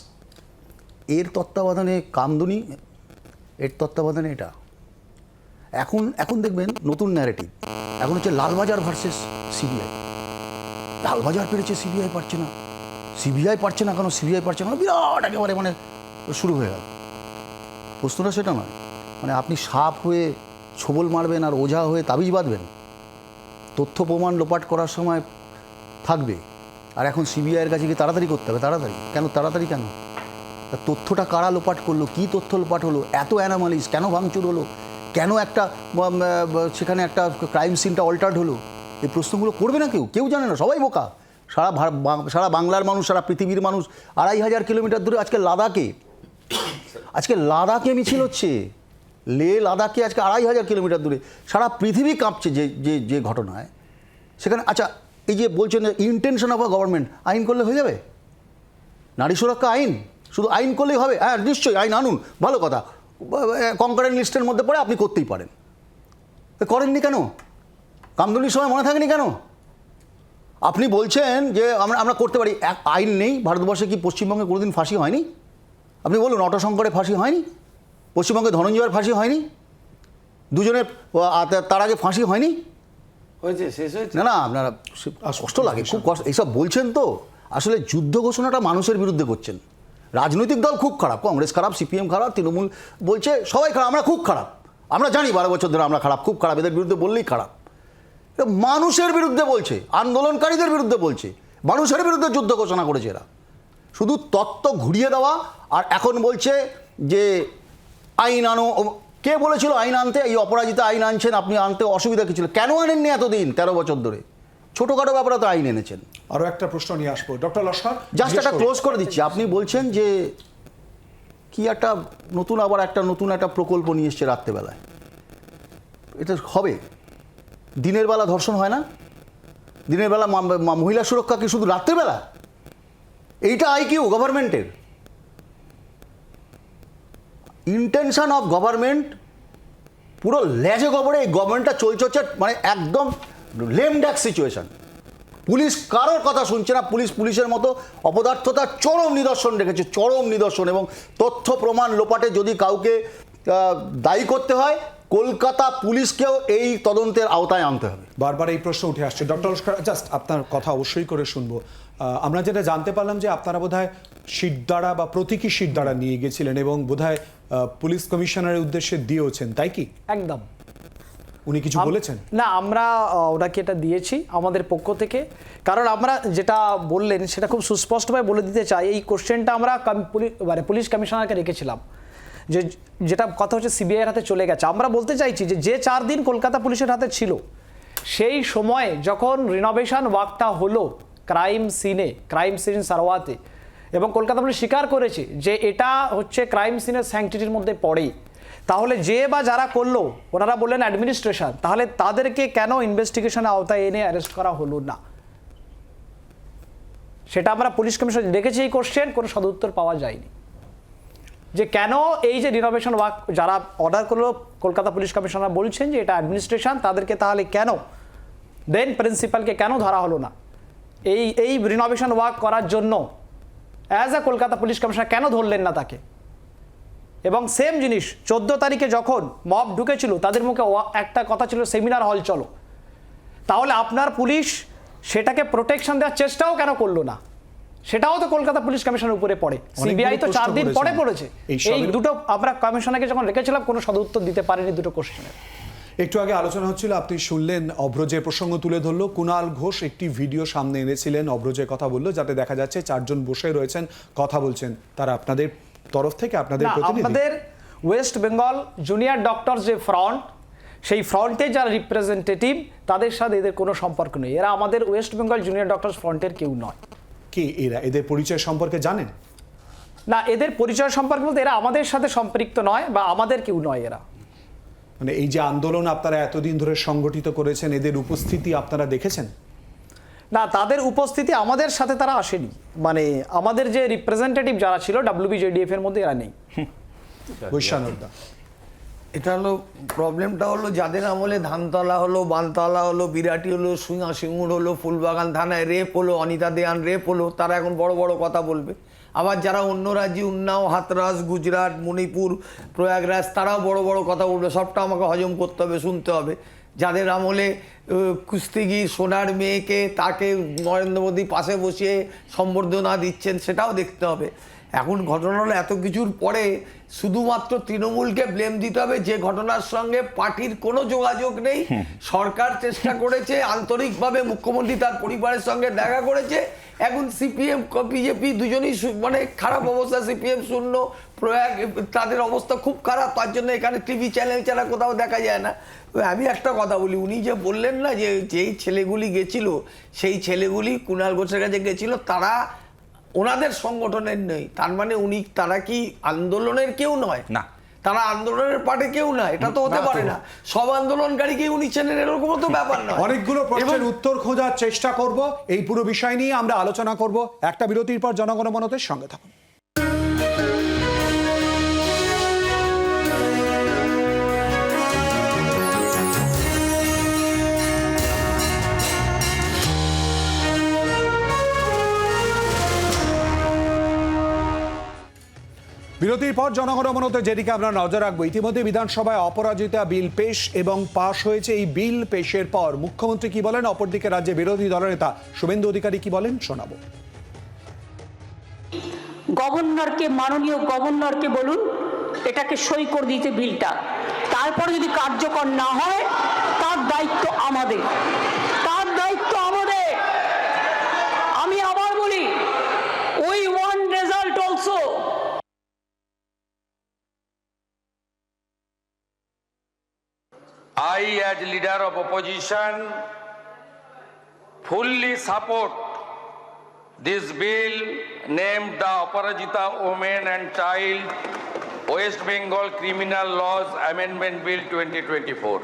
এর তত্ত্বাবধানে কামদুনি, এর তত্ত্বাবধানে এটা। এখন দেখবেন নতুন ন্যারেটিভ, এখন হচ্ছে লালবাজার ভার্সেস সিবিআই। লালবাজার পেরেছে, সিবিআই পারছে না, সিবিআই পারছে না কেন, সিবিআই পারছে না, বিরাট একেবারে মানে শুরু হয়ে গেল। প্রশ্নটা সেটা নয়, মানে আপনি সাপ হয়ে ছোবল মারবেন আর ওঝা হয়ে তাবিজ বাঁধবেন? তথ্য প্রমাণ লোপাট করার সময় থাকবে, আর এখন সিবিআইয়ের কাছে গিয়ে তাড়াতাড়ি করতে হবে। তাড়াতাড়ি কেন? তাড়াতাড়ি কেন? তা তথ্যটা কারা লোপাট করলো, কি তথ্য লোপাট হলো, এত অ্যানামালিস কেন ভাঙচুর হলো, কেন একটা সেখানে একটা ক্রাইম সিনটা অল্টার্ড হলো, এই প্রশ্নগুলো করবে না কেউ, কেউ জানে না, সবাই বোকা। সারা বাংলার মানুষ, সারা পৃথিবীর মানুষ 2500 কিলোমিটার দূরে আজকে লাদাখে মিছিল হচ্ছে, লে লাদাখে আজকে 2500 কিলোমিটার দূরে, সারা পৃথিবী কাঁপছে যে ঘটনায় সেখানে। আচ্ছা, এই যে বলছেন ইন্টেনশন অফ আ গভর্নমেন্ট, আইন করলে হয়ে যাবে? নারী সুরক্ষা আইন, শুধু আইন করলেই হবে? হ্যাঁ নিশ্চয়ই আইন আনুন, ভালো কথা, কনকারেন্ট লিস্টের মধ্যে পড়ে আপনি করতেই পারেন, করেননি কেন? কামদুনির সময় মনে থাকেনি কেন? আপনি বলছেন যে আমরা করতে পারি, আইন নেই ভারতবর্ষে। কি পশ্চিমবঙ্গে কোনোদিন ফাঁসি হয়নি? আপনি বলুন, অটোশঙ্করে ফাঁসি হয়নি? পশ্চিমবঙ্গে ধনঞ্জয়ের ফাঁসি হয়নি? দুজনের তার আগে ফাঁসি হয়নি? হয়েছে, শেষ হয়েছে। না আপনারা কষ্ট লাগে, খুব কষ্ট। এইসব বলছেন তো, আসলে যুদ্ধ ঘোষণাটা মানুষের বিরুদ্ধে করছেন। রাজনৈতিক দল খুব খারাপ, কংগ্রেস খারাপ, সিপিএম খারাপ, তৃণমূল বলছে সবাই খারাপ, আমরা খুব খারাপ, আমরা জানি 12 বছর ধরে আমরা খারাপ, খুব খারাপ, এদের বিরুদ্ধে বললেই খারাপ। মানুষের বিরুদ্ধে বলছে, আন্দোলনকারীদের বিরুদ্ধে বলছে, মানুষের বিরুদ্ধে যুদ্ধ ঘোষণা করেছে এরা। শুধু তত্ত্ব ঘুরিয়ে দেওয়া, আর এখন বলছে যে আইন আনো। কে বলেছিল আইন আনতে? এই অপরাজিতা আইন আনছেন আপনি, আনতে অসুবিধা কি ছিল? কেন আনেননি এতদিন, 13 বছর ধরে? ছোটোখাটো ব্যাপারে তো আইন এনেছেন। আরও একটা প্রশ্ন নিয়ে আসবো ডক্টর লস্কর, জাস্ট একটা ক্লোজ করে দিচ্ছি। আপনি বলছেন যে কি একটা নতুন একটা প্রকল্প নিয়ে এসছে রাত্রেবেলায়, এটা হবে? দিনের বেলা ধর্ষণ হয় না? দিনের বেলা মহিলা সুরক্ষা কি শুধু রাত্রেবেলা? এইটা আইকিউ গভর্নমেন্টের। ইন্টেনশন অফ গভর্নমেন্ট পুরো লেজে গবরে এই গভর্নমেন্টটা চলছে, মানে একদম লেমড্যাক সিচুয়েশন। পুলিশ কারোর কথা শুনছে না, পুলিশের মতো অপদার্থতার চরম নিদর্শন রেখেছে, চরম নিদর্শন। এবং তথ্য প্রমাণ লোপাটে যদি কাউকে দায়ী করতে হয়, কলকাতা পুলিশকেও এই তদন্তের আওতায় আনতে হবে। বারবার এই প্রশ্ন উঠে আসছে ডক্টর লস্কর, জাস্ট আপনার কথা অবশ্যই করে শুনবো। আমরা যেটা জানতে পারলাম যে আপনারা বোধহয় শিরদাঁড়া বা প্রতীকী শিরদাঁড়া নিয়ে গেছিলেন এবং বোধহয় পুলিশ কমিশনারের উদ্দেশ্যে দিয়েওছেন, তাই কি? একদম। উনি কিছু বলেছেন? না, আমরা ওনাকে এটা দিয়েছি আমাদের পক্ষ থেকে, কারণ আমরা যেটা বললেন সেটা খুব সুস্পষ্টভাবে বলে দিতে চাই। এই কোশ্চেনটা আমরা পুলিশ কমিশনারকে রেখেছিলাম, যেটা কথা হচ্ছে সিবিআইয়ের হাতে চলে গেছে। আমরা বলতে চাইছি যে 4 দিন কলকাতা পুলিশের হাতে ছিল, সেই সময় যখন রিনোভেশন ওয়ার্কটা হলো ক্রাইম সিন সারওয়াতে, এবং কলকাতা পুলিশ স্বীকার করেছে যে এটা হচ্ছে ক্রাইম সিনের স্যাংটিটির মধ্যে পড়ে, তাহলে যে বা যারা করলো, ওনারা বললেন অ্যাডমিনিস্ট্রেশন, তাহলে তাদেরকে কেন ইনভেস্টিগেশনের আওতায় এনে অ্যারেস্ট করা হলো না? সেটা আমরা পুলিশ কমিশন দেখেছি। এই কোশ্চেন কোনো সদুত্তর পাওয়া যায়নি যে কেন এই যে রিনোভেশন ওয়ার্ক যারা অর্ডার করলো, কলকাতা পুলিশ কমিশনার বলছেন যে এটা অ্যাডমিনিস্ট্রেশন, তাদেরকে তাহলে কেন দেন প্রিন্সিপালকে কেন ধরা হলো না এই রিনোভেশন ওয়ার্ক করার জন্য? As a Kolkata police commissioner কেন ধরলেন না তাকে? এবং সেম জিনিস 14 তারিখে যখন মব ঢুকেছিল, তাদের মুখে একটা কথা ছিল সেমিনার হল চলো, তাহলে আপনার পুলিশ সেটাকে প্রোটেকশন দেওয়ার চেষ্টাও কেন করলো না? সেটাও তো কলকাতা পুলিশ কমিশনের উপরে পড়ে। সিবিআই তো 4 দিন পরে পড়েছে। এই দুটো আমরা কমিশনারকে যখন রেখেছিলাম, কোনো সদুত্তর দিতে পারেনি দুটো কোশ্চেনের। একটু আগে আলোচনা হচ্ছিল, আপনি শুনলেন অভ্র যে প্রসঙ্গ তুলে ধরলো, কুণাল ঘোষ একটি ভিডিও সামনে এনেছিলেন, অভ্র যে কথা বললো, যাতে দেখা যাচ্ছে 4 জন বসে রয়েছেন, কথা বলছেন, তারা আপনাদের তরফ থেকে আপনাদের প্রতিনিধি? আমাদের ওয়েস্ট বেঙ্গল জুনিয়র ডক্টর যে ফ্রন্ট, সেই ফ্রন্টে যারা রিপ্রেজেন্টেটিভ, তাদের সাথে এদের কোনো সম্পর্ক নেই। এরা আমাদের ওয়েস্ট বেঙ্গল জুনিয়র ডক্টর ফ্রন্টের কেউ নয়। কি এরা এদের পরিচয় সম্পর্কে জানেন? না, এদের পরিচয় সম্পর্কে বলতে এরা আমাদের সাথে সম্পৃক্ত নয় বা আমাদের কেউ নয়। এরা মানে এই যে আন্দোলন আপনারা এতদিন ধরে সংগঠিত করেছেন, এদের উপস্থিতি আপনারা দেখেছেন? না, তাদের উপস্থিতি আমাদের সাথে তারা আসেনি। মানে আমাদের যে রিপ্রেজেন্টেটিভ যারা ছিল WBJDF এর মধ্যে এরা নেই। বৈশ্যানন্দা, এটা হলো প্রবলেমটা হলো, যাদের আমলে ধানতলা হলো, বানতলা হলো, বিরাটি হলো, সিঙ্গুর হলো, ফুলবাগান থানায় রেপ হলো, অনিতা দেয়ান রেপ হলো, তারা এখন বড় বড় কথা বলবে। আবার যারা অন্য রাজ্যে, উন্নাও, হাতরাস, গুজরাট, মণিপুর, প্রয়াগরাজ, তারাও বড় বড় কথা বলবে। সবটা আমাকে হজম করতে হবে, শুনতে হবে। যাদের আমলে কুস্তিগির সোনার মেয়েকে তাকে নরেন্দ্র মোদী পাশে বসিয়ে সম্বর্ধনা দিচ্ছেন, সেটাও দেখতে হবে। এখন ঘটনা হলো, এত কিছুর পরে শুধুমাত্র তৃণমূলকে ব্লেম দিতে হবে, যে ঘটনার সঙ্গে পার্টির কোনো যোগাযোগ নেই। সরকার চেষ্টা করেছে আন্তরিকভাবে, মুখ্যমন্ত্রী তার পরিবারের সঙ্গে দেখা করেছে, এখন সিপিএম বিজেপি দুজনেই মানে খারাপ অবস্থা, সিপিএম শূন্য, প্রয়াগ তাদের অবস্থা খুব খারাপ, তার জন্য এখানে টিভি চ্যানেল ছাড়া কোথাও দেখা যায় না। আমি একটা কথা বলি, উনি যে বললেন না যে যেই ছেলেগুলি গেছিল সেই ছেলেগুলি কুণাল ঘোষের কাছে গেছিল, তারা ওনাদের সংগঠনের নেই, তার মানে তারা কি আন্দোলনের কেউ নয়? না, তারা আন্দোলনের পার্টে কেউ না, এটা তো হতে পারে না। সব আন্দোলনকারীকে উনি চেনেন এরকম তো ব্যাপার না। অনেকগুলো প্রশ্নের উত্তর খোঁজার চেষ্টা করব, এই পুরো বিষয় নিয়ে আমরা আলোচনা করব একটা বিরতির পর। জনগণমনতের সঙ্গে থাকুন। বিরতির পর জনগণমনতে যেদিকে আমরা নজর রাখবো, ইতিমধ্যে বিধানসভায় অপরাজিতা বিল পেশ এবং পাশ হয়েছে। এই বিল পেশের পর মুখ্যমন্ত্রী কি বলেন, অপরদিকে রাজ্যে বিরোধী দলনেতা শুভেন্দু অধিকারী কি বলেন, শোনাবো। গভর্নরকে, মাননীয় গভর্নরকে বলুন এটাকে সই করে দিতে বিলটা, তারপরে যদি কার্যকর না হয় তার দায়িত্ব আমাদের, তার দায়িত্ব আমাদের। আমি আবার বলি, we want result also. I, as leader of opposition, fully support this bill named the Aparajita Women and Child West Bengal Criminal Laws Amendment Bill 2024.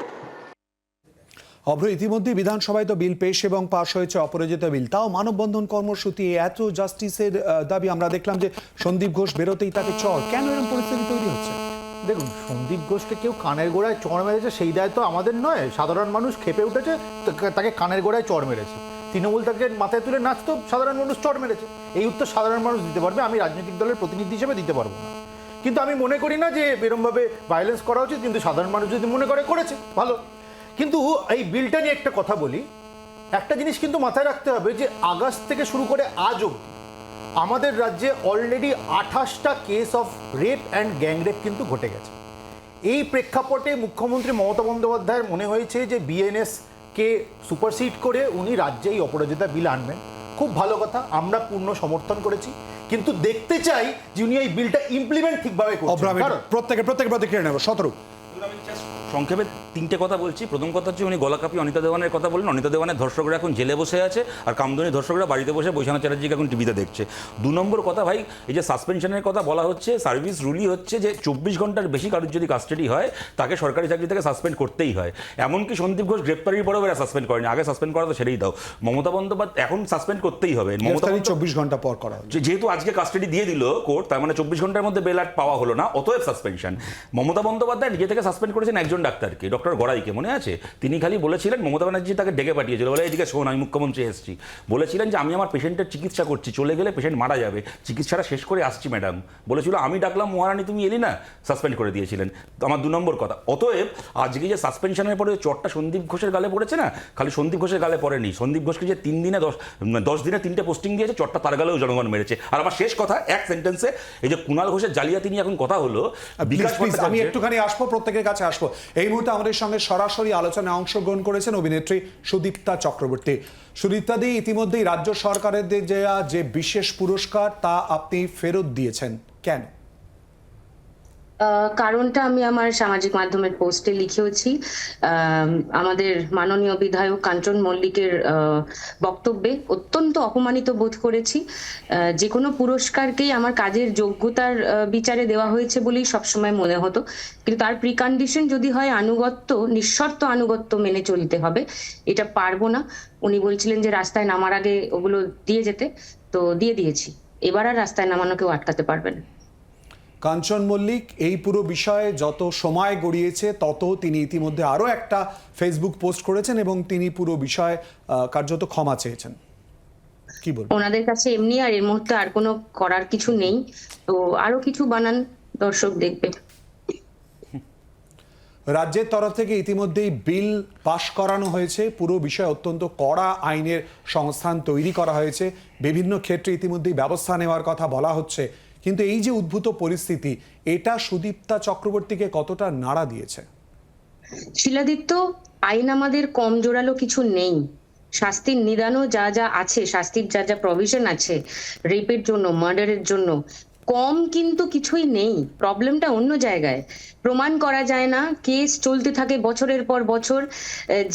অভ্র, ইতিমধ্যে বিধানসভায় তো বিল পেশ এবং পাশ হয়েছে অপরাজিতা বিল, তাও মানববন্ধন কর্মসূচি, এত জাস্টিসের দাবি, আমরা দেখলাম যে সন্দীপ ঘোষ বেরোতেই তাকে চড়, কেন এরকম পরিস্থিতি তৈরি হচ্ছে? দেখুন, সন্দীপ ঘোষকে কেউ কানের গোড়ায় চড় মেরেছে সেই দায়িত্ব আমাদের নয়। সাধারণ মানুষ খেপে উঠেছে, তাকে কানের গোড়ায় চড় মেরেছে। তৃণমূল তাকে মাথায় তুলে নাচতো, সাধারণ মানুষ চড় মেরেছে। এই উত্তর সাধারণ মানুষ দিতে পারবে, আমি রাজনৈতিক দলের প্রতিনিধি হিসেবে দিতে পারবো না। কিন্তু আমি মনে করি না যে এরমভাবে ভায়োলেন্স করা উচিত, কিন্তু সাধারণ মানুষ যদি মনে করে করেছে ভালো। কিন্তু এই বিলটা নিয়ে একটা কথা বলি, একটা জিনিস কিন্তু মাথায় রাখতে হবে যে আগস্ট থেকে শুরু করে আজ অবধি আমাদের রাজ্যে অলরেডি 28টা case of rape and gangrape কিন্তু ঘটে গেছে। এই প্রেক্ষাপটে মুখ্যমন্ত্রী মমতা বন্দ্যোপাধ্যায়ের মনে হয়েছে যে বিএনএসকে সুপারসিড করে উনি রাজ্যে এই অপরাজিতা বিল আনবেন। খুব ভালো কথা, আমরা পূর্ণ সমর্থন করেছি, কিন্তু দেখতে চাই যে উনি এই বিলটা ইমপ্লিমেন্ট ঠিকভাবে করছেন। প্রত্যেকে প্রতিক্রিয়া নেব। শতরূপ, সংক্ষেপে তিনটে কথা বলছি। প্রথম কথা হচ্ছে, উনি গলাকাপি অনিতা দেওয়ানের কথা বললেন। অনিতা দেওয়ানের ধর্ষকরা এখন জেলে বসে আছে, আর কামদুনি ধর্ষকরা বাড়িতে বসে বৈশানা চ্যাটার্জিকে এখন টিভিতে দেখছে। 2 নম্বর কথা, ভাই, এই যে সাসপেনশনের কথা বলা হচ্ছে, সার্ভিস রুলই হচ্ছে যে 24 ঘন্টার বেশি কারোর যদি কাস্টাডি হয় তাকে সরকারি চাকরি থেকে সাসপেন্ড করতেই হয়। এমনকি সন্দীপ ঘোষ গ্রেপ্তারির পরেও এরা সাসপেন্ড করেনি, আগে সাসপেন্ড করা তো সেটাই দাও। মমতা বন্দ্যোপাধ্যায় এখন সাসপেন্ড করতেই হবে। মমতা 24 ঘন্টা পর করা হচ্ছে, যেহেতু আজকে কাস্টাডি দিয়ে দিল কোর্ট, তার মানে 24 ঘন্টার মধ্যে বেল আউট পাওয়া হলো না, অতএব সাসপেনশন। মমতা বন্দ্যোপাধ্যায় নিজে থেকে সাসপেন্ড করেছেন একজন ডাক্তারকে, ডক্টর গড়াইকে, মনে আছে? তিনি খালি বলেছিলেন, মমতা ব্যানার্জি তাকে ডেকে পাঠিয়েছিল, বলে এদিকে শোন, আমি মুখ্যমন্ত্রী এসেছি, বলেছিলেন যে আমি আমার পেশেন্টের চিকিৎসা করছি, চলে গেলে পেশেন্ট মারা যাবে, চিকিৎসাটা শেষ করে আসছি ম্যাডাম, বলেছিল আমি ডাকলাম মহারানী, তুমি এলি না, সাসপেন্ড করে দিয়েছিলেন। আমার 2 নম্বর কথা। অতএব আজকে যে সাসপেনশনের পরে চটটা সন্দীপ ঘোষের গালে পড়েছে না, খালি সন্দীপ ঘোষের গালে পড়েনি, সন্দীপ ঘোষকে যে 10 দিনে 3টে পোস্টিং দিয়েছে, চটটা তার গালেও জনগণ মেরেছে। আর আমার শেষ কথা, এক সেন্টেন্সে, এই যে কুণাল ঘোষের জালিয়াতি নিয়ে এখন কথা হলো, আমি একটুখানি আসবো, প্রত্যেকের কাছে আসবো। এই মুহূর্তে আমাদের সঙ্গে সরাসরি আলোচনায় অংশগ্রহণ করেছেন অভিনেত্রী সুদীপ্তা চক্রবর্তী। সুদীপ্তাদি, ইতিমধ্যেই রাজ্য সরকারের যে বিশেষ পুরস্কার তা আপনি ফেরত দিয়েছেন, কেন? কারণটা আমি আমার সামাজিক মাধ্যমের পোস্টে লিখেওছি। আমাদের মাননীয় বিধায়ক কাঞ্চন মল্লিকের বক্তব্যে অত্যন্ত অপমানিত বোধ করেছি। যে কোনো পুরস্কারকেই আমার কাজের যোগ্যতার বিচারে দেওয়া হয়েছে বলেই সবসময় মনে হতো, কিন্তু তার প্রিকন্ডিশন যদি হয় আনুগত্য, নিঃশর্ত আনুগত্য মেনে চলতে হবে, এটা পারবো না। উনি বলছিলেন যে রাস্তায় নামার আগে ওগুলো দিয়ে যেতে, তো দিয়ে দিয়েছি, এবার আর রাস্তায় নামানো কেউ আটকাতে পারবে না। কাঞ্চন মল্লিক এই পুরো বিষয়ে যত সময় গড়িয়েছে তত তিনি ইতিমধ্যে আরও একটা ফেসবুক পোস্ট করেছেন এবং তিনি পুরো বিষয়ে কার্যত ক্ষমা চেয়েছেন। কি বলবেন? ওনাদের কাছে এমনি আর এর মুহূর্তে আর কোনো করার কিছু নেই, তো আরো কিছু বানান, দর্শক দেখবে। রাজ্যের তরফ থেকে ইতিমধ্যেই বিল পাশ করানো হয়েছে, পুরো বিষয়ে অত্যন্ত কড়া আইনের সংস্থান তৈরি করা হয়েছে, বিভিন্ন ক্ষেত্রে ইতিমধ্যেই ব্যবস্থা নেওয়ার কথা বলা হচ্ছে। কিন্তু এই যে উদ্ভূত পরিস্থিতি, এটা সুদীপ্তা চক্রবর্তীকে কতটা নাড়া দিয়েছে? শিলাদিত্য, আইন আমাদের কম জোরালো কিছু নেই, শাস্তির নিদানও যা যা আছে, শাস্তির যা যা প্রভিশন আছে রেপের জন্য, মার্ডারের জন্য, কম কিন্তু কিছুই নেই। প্রবলেমটা অন্য জায়গায়। প্রমাণ করা যায় না, কেস চলতে থাকে বছরের পর বছর।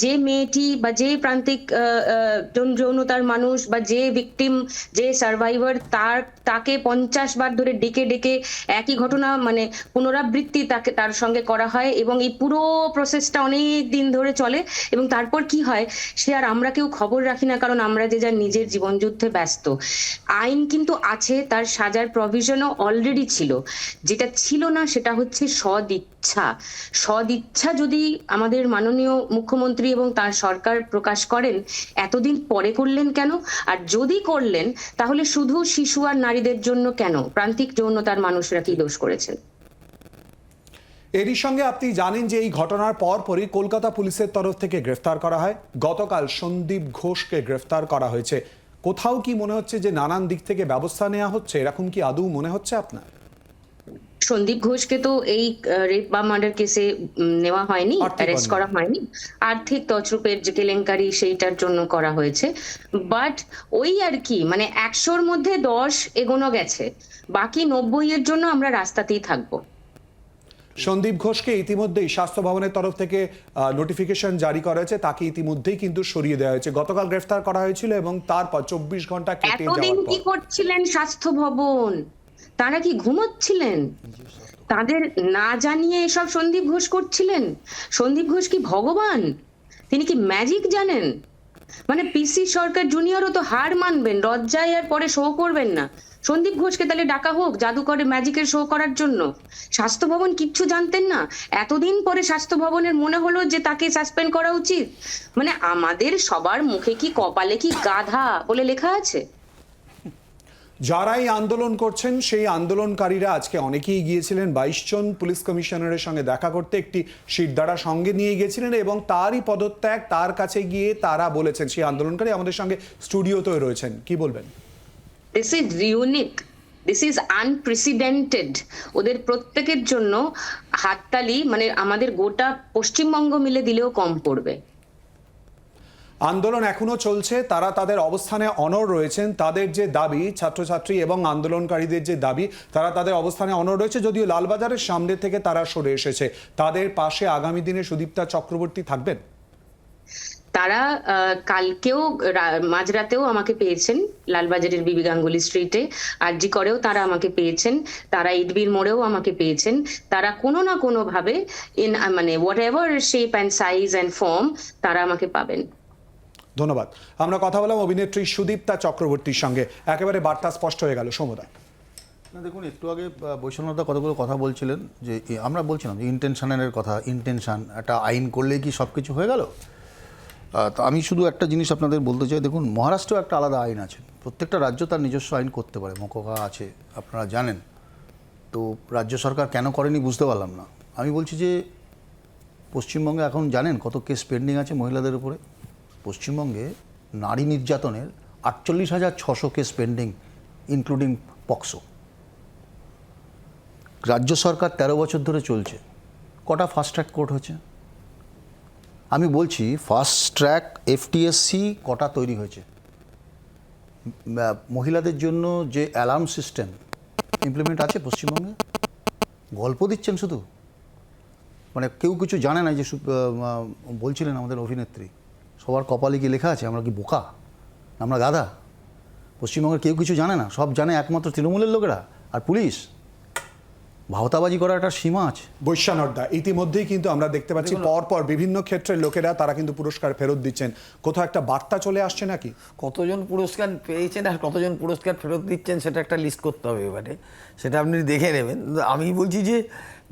যে মেয়েটি বা যে প্রান্তিক যৌনতার মানুষ বা যে ভিকটিম, যে সার্ভাইভার, তাকে 50 বার ধরে ডেকে ডেকে একই ঘটনা মানে পুনরাবৃত্তি তার সঙ্গে করা হয়, এবং এই পুরো প্রসেসটা অনেক দিন ধরে চলে। এবং তারপর কি হয় সে আর আমরা কেউ খবর রাখি না, কারণ আমরা যে যার নিজের জীবনযুদ্ধে ব্যস্ত। আইন কিন্তু আছে, তার সাজার প্রভিশনও অলরেডি ছিল। যেটা ছিল না সেটা হচ্ছে সদিচ্ছা। সদিচ্ছা যদি আমাদের মাননীয় মুখ্যমন্ত্রী এবং তার সরকার প্রকাশ করেন, এতদিন পরে করলেন কেন? আর যদি করলেন তাহলে শুধু শিশু আর নারীদের জন্য কেন? প্রান্তিক যৌনতার মানুষরা কি দোষ করেছেন? এরই সঙ্গে আপনি জানেন যে এই ঘটনার পরই কলকাতা পুলিশের তরফ থেকে গ্রেফতার করা হয়। গতকাল সন্দীপ ঘোষকে গ্রেফতার করা হয়েছে। কোথাও কি মনে হচ্ছে যে নানান দিক থেকে ব্যবস্থা নেওয়া হচ্ছে? এরকম কি আদৌ মনে হচ্ছে আপনার? সন্দীপ ঘোষকে তো এই রেপ বা মার্ডার কেসে নেওয়া হয়নি, অ্যারেস্ট করা হয়নি। আর্থিক তছরূপের যে কেলেঙ্কারি সেইটার জন্য করা হয়েছে। বাট ওই আর কি, মানে 100-র মধ্যে 10 এগোনো গেছে, বাকি 90 এর জন্য আমরা রাস্তাতেই থাকবো। সন্দীপ ঘোষকে ইতিমধ্যেই স্বাস্থ্য ভবনের তরফ থেকে নোটিফিকেশন জারি করা হয়েছে। তাকে ইতিমধ্যেই কিন্তু সরিয়ে দেওয়া হয়েছে। গতকাল গ্রেফতার করা হয়েছিল এবং তারপর 24 ঘন্টা কেটে এতদিন যাওয়ার কি পর করছিলেন স্বাস্থ্য ভবন? তারা কি ঘুমোচ্ছিলেন? তাদের না জানিয়ে এসব সন্দীপ ঘোষ করছিলেন? সন্দীপ ঘোষ কি ভগবান? তিনি কি ম্যাজিক জানেন? মানে পিসি সরকার জুনিয়রও তো হার মানবেন, লজ্জায় আর পরে শো করবেন না। সন্দীপ ঘোষকে তাহলে ডাকা হোক জাদুকরে ম্যাজিকের শো করার জন্য। স্বাস্থ্য ভবন কিচ্ছু জানতেন না, এতদিন পরে স্বাস্থ্য ভবনের মনে হলো যে তাকে সাসপেন্ড করা উচিত। মানে আমাদের সবার মুখে কি কপালে কি গাধা বলে লেখা আছে? যারাই আন্দোলন করছেন সেই আন্দোলনকারীরা আজকে অনেকেই গিয়েছিলেন 22 জন পুলিশ কমিশনারের সঙ্গে দেখা করতে। একটি শিরদাঁড়া সঙ্গে নিয়ে গিয়েছিলেন এবং তারই পদত্যাগ তার কাছে গিয়ে তারা বলেছেন। সেই আন্দোলনকারী আমাদের সঙ্গে স্টুডিওতেও রয়েছেন, কি বলবেন? This is unique, this is unprecedented. ওদের প্রত্যেকের জন্য হাততালি মানে আমাদের গোটা পশ্চিমবঙ্গ মিলে দিলেও কম পড়বে। আন্দোলন এখনো চলছে, তারা তাদের অবস্থানে অনড় রয়েছেন। তাদের যে দাবি, ছাত্রছাত্রী এবং আন্দোলনকারীদের যে দাবি, তারা তাদের অবস্থানে অনড় রয়েছে। যদিও লালবাজারের সামনে থেকে তারা সরে এসেছে। তাদের পাশে আগামী দিনে সুদীপ্তা চক্রবর্তী থাকবেন। তারা কালকেও মাঝরাতেও আমাকে পেয়েছেন লালবাজারের বিবি গাঙ্গুলি স্ট্রিটে, আরজি করেও তারা আমাকে পেয়েছেন, তারা ইডবির মোড়েও আমাকে পেয়েছেন। তারা কোনো না কোনো ভাবে মানে what ever shape and size and form তারা আমাকে পাবেন। ধন্যবাদ। আমরা কথা বললাম অভিনেত্রী সুদীপ্তা চক্রবর্তীর সঙ্গে। একেবারে বার্তা স্পষ্ট হয়ে গেল। সমদা, না দেখুন, একটু আগে বৈষ্ণবদা কতগুলো কথা বলছিলেন যে আমরা বলছিলাম যে ইন্টেনশনের কথা। ইন্টেনশন একটা আইন করলেই কি সব কিছু হয়ে গেল? তো আমি শুধু একটা জিনিস আপনাদের বলতে চাই, দেখুন মহারাষ্ট্রেও একটা আলাদা আইন আছে। প্রত্যেকটা রাজ্য তার নিজস্ব আইন করতে পারে, মকোকা আছে আপনারা জানেন। তো রাজ্য সরকার কেন করেনি বুঝতে পারলাম না। আমি বলছি যে পশ্চিমবঙ্গে এখন জানেন কত কেস পেন্ডিং আছে মহিলাদের উপরে? পশ্চিমবঙ্গে নারী নির্যাতনের 48,600 কেস পেন্ডিং, ইনক্লুডিং পক্সো। রাজ্য সরকার 13 বছর ধরে চলছে। কটা ফাস্ট ট্র্যাক কোর্ট হয়েছে? আমি বলছি ফাস্ট ট্র্যাক এফটিএসসি কটা তৈরি হয়েছে? মহিলাদের জন্য যে অ্যালার্ম সিস্টেম ইমপ্লিমেন্ট আছে পশ্চিমবঙ্গে? গল্প দিচ্ছেন শুধু, মানে কেউ কিছু জানে না। যে বলছিলেন আমাদের অভিনেত্রী, সবার কপালে কি লেখা আছে? আমরা কি বোকা? আমরা গাধা? পশ্চিমবঙ্গের কেউ কিছু জানে না, সব জানে একমাত্র তৃণমূলের লোকেরা আর পুলিশ। ভাওতাবাজি করার একটা সীমা আছে। বৈশ্যানর্দা, ইতিমধ্যেই কিন্তু আমরা দেখতে পাচ্ছি পরপর বিভিন্ন ক্ষেত্রের লোকেরা তারা কিন্তু পুরস্কার ফেরত দিচ্ছেন। কোথাও একটা বার্তা চলে আসছে নাকি? কতজন পুরস্কার পেয়েছেন আর কতজন পুরস্কার ফেরত দিচ্ছেন সেটা একটা লিস্ট করতে হবে এবারে, সেটা আপনি দেখে নেবেন। আমি বলছি যে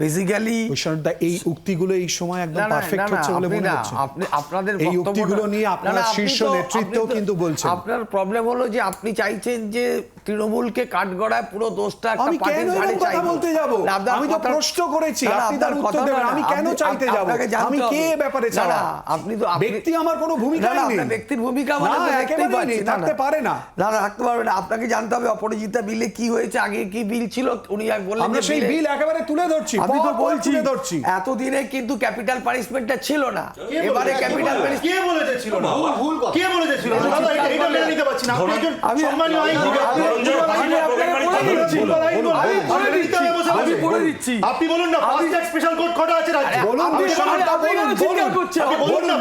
বেসিক্যালি বৈশ্যানর্দা, এই উক্তিগুলো এই সময় একদম পারফেক্ট হচ্ছে বলে মনে হচ্ছে। আপনি আপনাদের এই উক্তিগুলো নিয়ে আপনারা শীর্ষ নেতৃত্বও কিন্তু বলছেন। আপনার প্রবলেম হলো যে আপনি চাইছেন যে তৃণমূলকে কাঠগড়ায় পুরো দোষটা একটা আমি পার্টির কেন ঘাড়ে এরকম কথা চাইবো। বলতে যাব? না, আপনার আমি তো কথা- প্রশ্ন করেছি, না, না, আপনি তার আপনার উত্তর কথা দেবেন। না, আমি কেন আপনি- চাইতে যাব? আপনাকে জানতে আমি কে হবে। ব্যাপারে না, চাওয়া? না, আপনি তো ব্যক্তি আমার কোনো ভূমিকাই না, নেই। আপনার ব্যক্তির ভূমিকা না, আমাদের তো দেখতেই একেবারেই পাচ্ছি। নেই, না, থাকতে পারে না। না, না, থাকতে পারবে না। আপনাকে জানতে হবে অপরাজিতা বিলে কি হয়েছে, আগে কি বিল ছিল, উনি বললেন আমরা যে সেই বিলে- বিল একেবারে তুলে ধরছি, আমি তো পর পর বলছি তুলে ধরছি। এতদিনে কিন্তু ক্যাপিটাল পানিশমেন্টটা ছিল না, এবারে ক্যাপিটাল কে বলেছে ছিল না? কে বলেছে ছিল না? দাদা, এটা মেনে নিতে পারছি না। আপনি একজন সম্মানীয় আইনজীবী। আপনি বলুন না, ফাস্ট ট্র্যাক স্পেশাল কোর্ট কটা আছে রাজ্যে? বলুন, আপনি বিষয়টা বলুন, বলুন, আপনি বলুন না,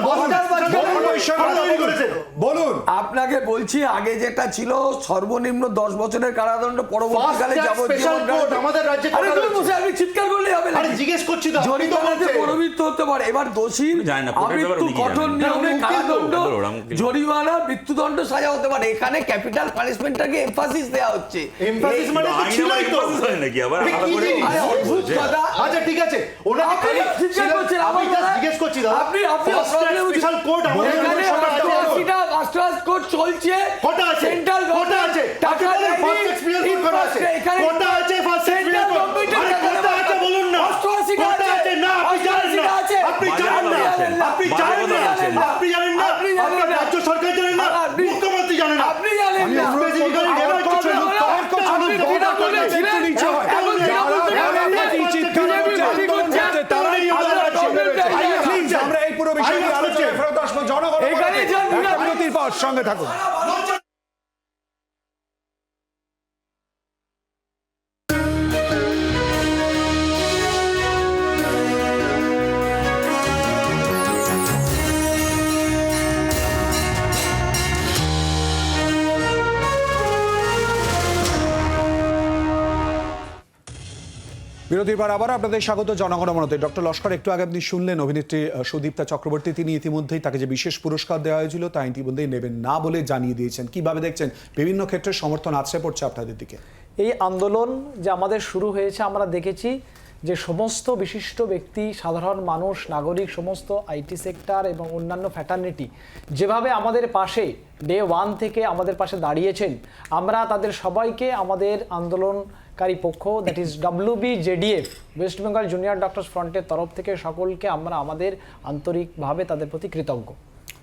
বলুন। আপনাকে বলছি আগে যেটা ছিল সর্বনিম্ন 10 বছরের কারাদণ্ড, পরবর্তীকালে Fast track special court আমাদের রাজ্যে কটা রয়েছে? আমি চিৎকার করলে হবে না। আরে জিজ্ঞেস করছি তো, আপনি তো জরিমানাতে বলছেন। পরবৃত্ত হতে পারে। এবার দোষীর জানি না, কোর্টের ব্যাপারে আমৃত্যু উনি কি কঠোর জানেন? নিয়মে না, কারাদণ্ড, ওরা মুক্তি। জরিমানা, মৃত্যুদণ্ড সাজা হতে পারে। এখানে ক্যাপিটাল পানিশমেন্টটাকে এমফাসিস দেওয়া হচ্ছে। এমফাসিস মানে তো আইনে ছিলই তো। emphasis হয় নাকি আবার? আরে আলাদা কি করে জিনিস? আরে অদ্ভুত কথা। আচ্ছা ঠিক আছে, ওনাকে আপনি খালি জিজ্ঞেস করছেন, আমি আমার just কথা- জিজ্ঞেস করছি দাদা। আপনি Fast track special court আমাদের এখানে রাজ্যে কটা আছে? 88টা মাস্টার্স কোর্ট চলছে। কটা আছে? সেন্ট্রাল কটা আছে? টাকা আপনি বলুন, দেয়নি। Fast track special court কটা আছে? এখানে কটা আছে Fast track central special court? গভর্নমেন্টের আরে টাকা কটা আছে বলুন না। 88টা কটা আছে? না, আপনি জানেন না। 88টা আছে। আপনি জানেন না। আপনি জানেন না। আপনি জানেন না। আপনি জানেন আপনার না। রাজ্য সরকার জানেন না। আপনি- মুখ্যমন্ত্রী জানেন না। আপনি জানেন আমি না। specifically আমার এবার কিছু কথা হলো, তর্ক চলুন, আপনি তর্ক বিনা করলে করলে একটু ছিলেন। নিচে হয়। এখন যারা বিনা করলে রাজনীতি ছিলেন। চিৎকার করছে, আন্দোলন করছে, তারাই আমাদের রাজ্যে রয়েছে। Please, আমরা এই পুরো বিষয়টি আলোচনায় ফেরত আসবো। জনগণ এখানে যান, একটা বিরতির পর সঙ্গে থাকুন। বিরতির পর আবার আপনাদের স্বাগত জনগণ মনতে। ডক্টর লস্কর, একটু আগে আপনি শুনলেন অভিনেত্রী সুদীপ্তা চক্রবর্তী, তিনি ইতিমধ্যেই তাকে যে বিশেষ পুরস্কার দেওয়া হয়েছিল তা ইতিমধ্যেই নেবেন না বলে জানিয়ে দিয়েছেন। কিভাবে দেখছেন? বিভিন্ন ক্ষেত্রে সমর্থন আছড়ে পড়ছে আপনাদের দিকে। এই আন্দোলন যে আমাদের শুরু হয়েছে, আমরা দেখেছি যে সমস্ত বিশিষ্ট ব্যক্তি, সাধারণ মানুষ, নাগরিক, সমস্ত আইটি সেক্টর এবং অন্যান্য ফ্যাটার্নিটি যেভাবে আমাদের পাশে ডে 1 থেকে আমাদের পাশে দাঁড়িয়েছেন, আমরা তাদের সবাইকে আমাদের আন্দোলনকারী পক্ষ, that is WBJDF, West Bengal junior doctors ফ্রন্টের তরফ থেকে সকলকে আমরা আমাদের আন্তরিকভাবে তাদের প্রতি কৃতজ্ঞ।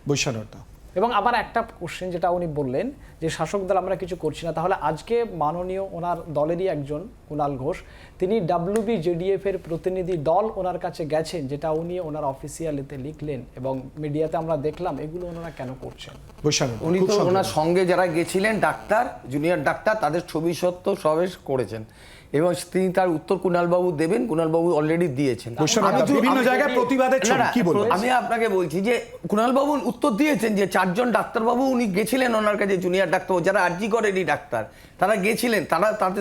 বৈশ্বানতা এবং আবার একটা কোশ্চেন যেটা উনি বললেন যে শাসক দল আমরা কিছু করছি না, তাহলে আজকে মাননীয় ওনার দলেরই একজন কুণাল ঘোষ, তিনি WBJDF এর প্রতিনিধি দল ওনার কাছে গেছেন, যেটা উনি ওনার অফিসিয়ালিতে লিখলেন এবং মিডিয়াতে আমরা দেখলাম, এগুলো ওনারা কেন করছেন? বৈশ্বানতা উনি তো ওনার সঙ্গে যারা গেছিলেন ডাক্তার, জুনিয়র ডাক্তার, তাদের ছবি সত্য সবেশ করেছেন এবং তিনি তার উত্তর কুণালবাবু দেবেন। কুণালবাবু অলরেডি দিয়েছেন। বিভিন্ন জায়গায় প্রতিবাদের না, ছবি না, কি বলবেন? আমি আপনাকে বলছি যে কুণালবাবু উত্তর দিয়েছেন যে 4 জন ডাক্তারবাবু উনি গেছিলেন ওনার কাছে, জুনিয়র ডাক্তারবাবু যারা আরজি করেনি ডাক্তার, তারা গেছিলেন,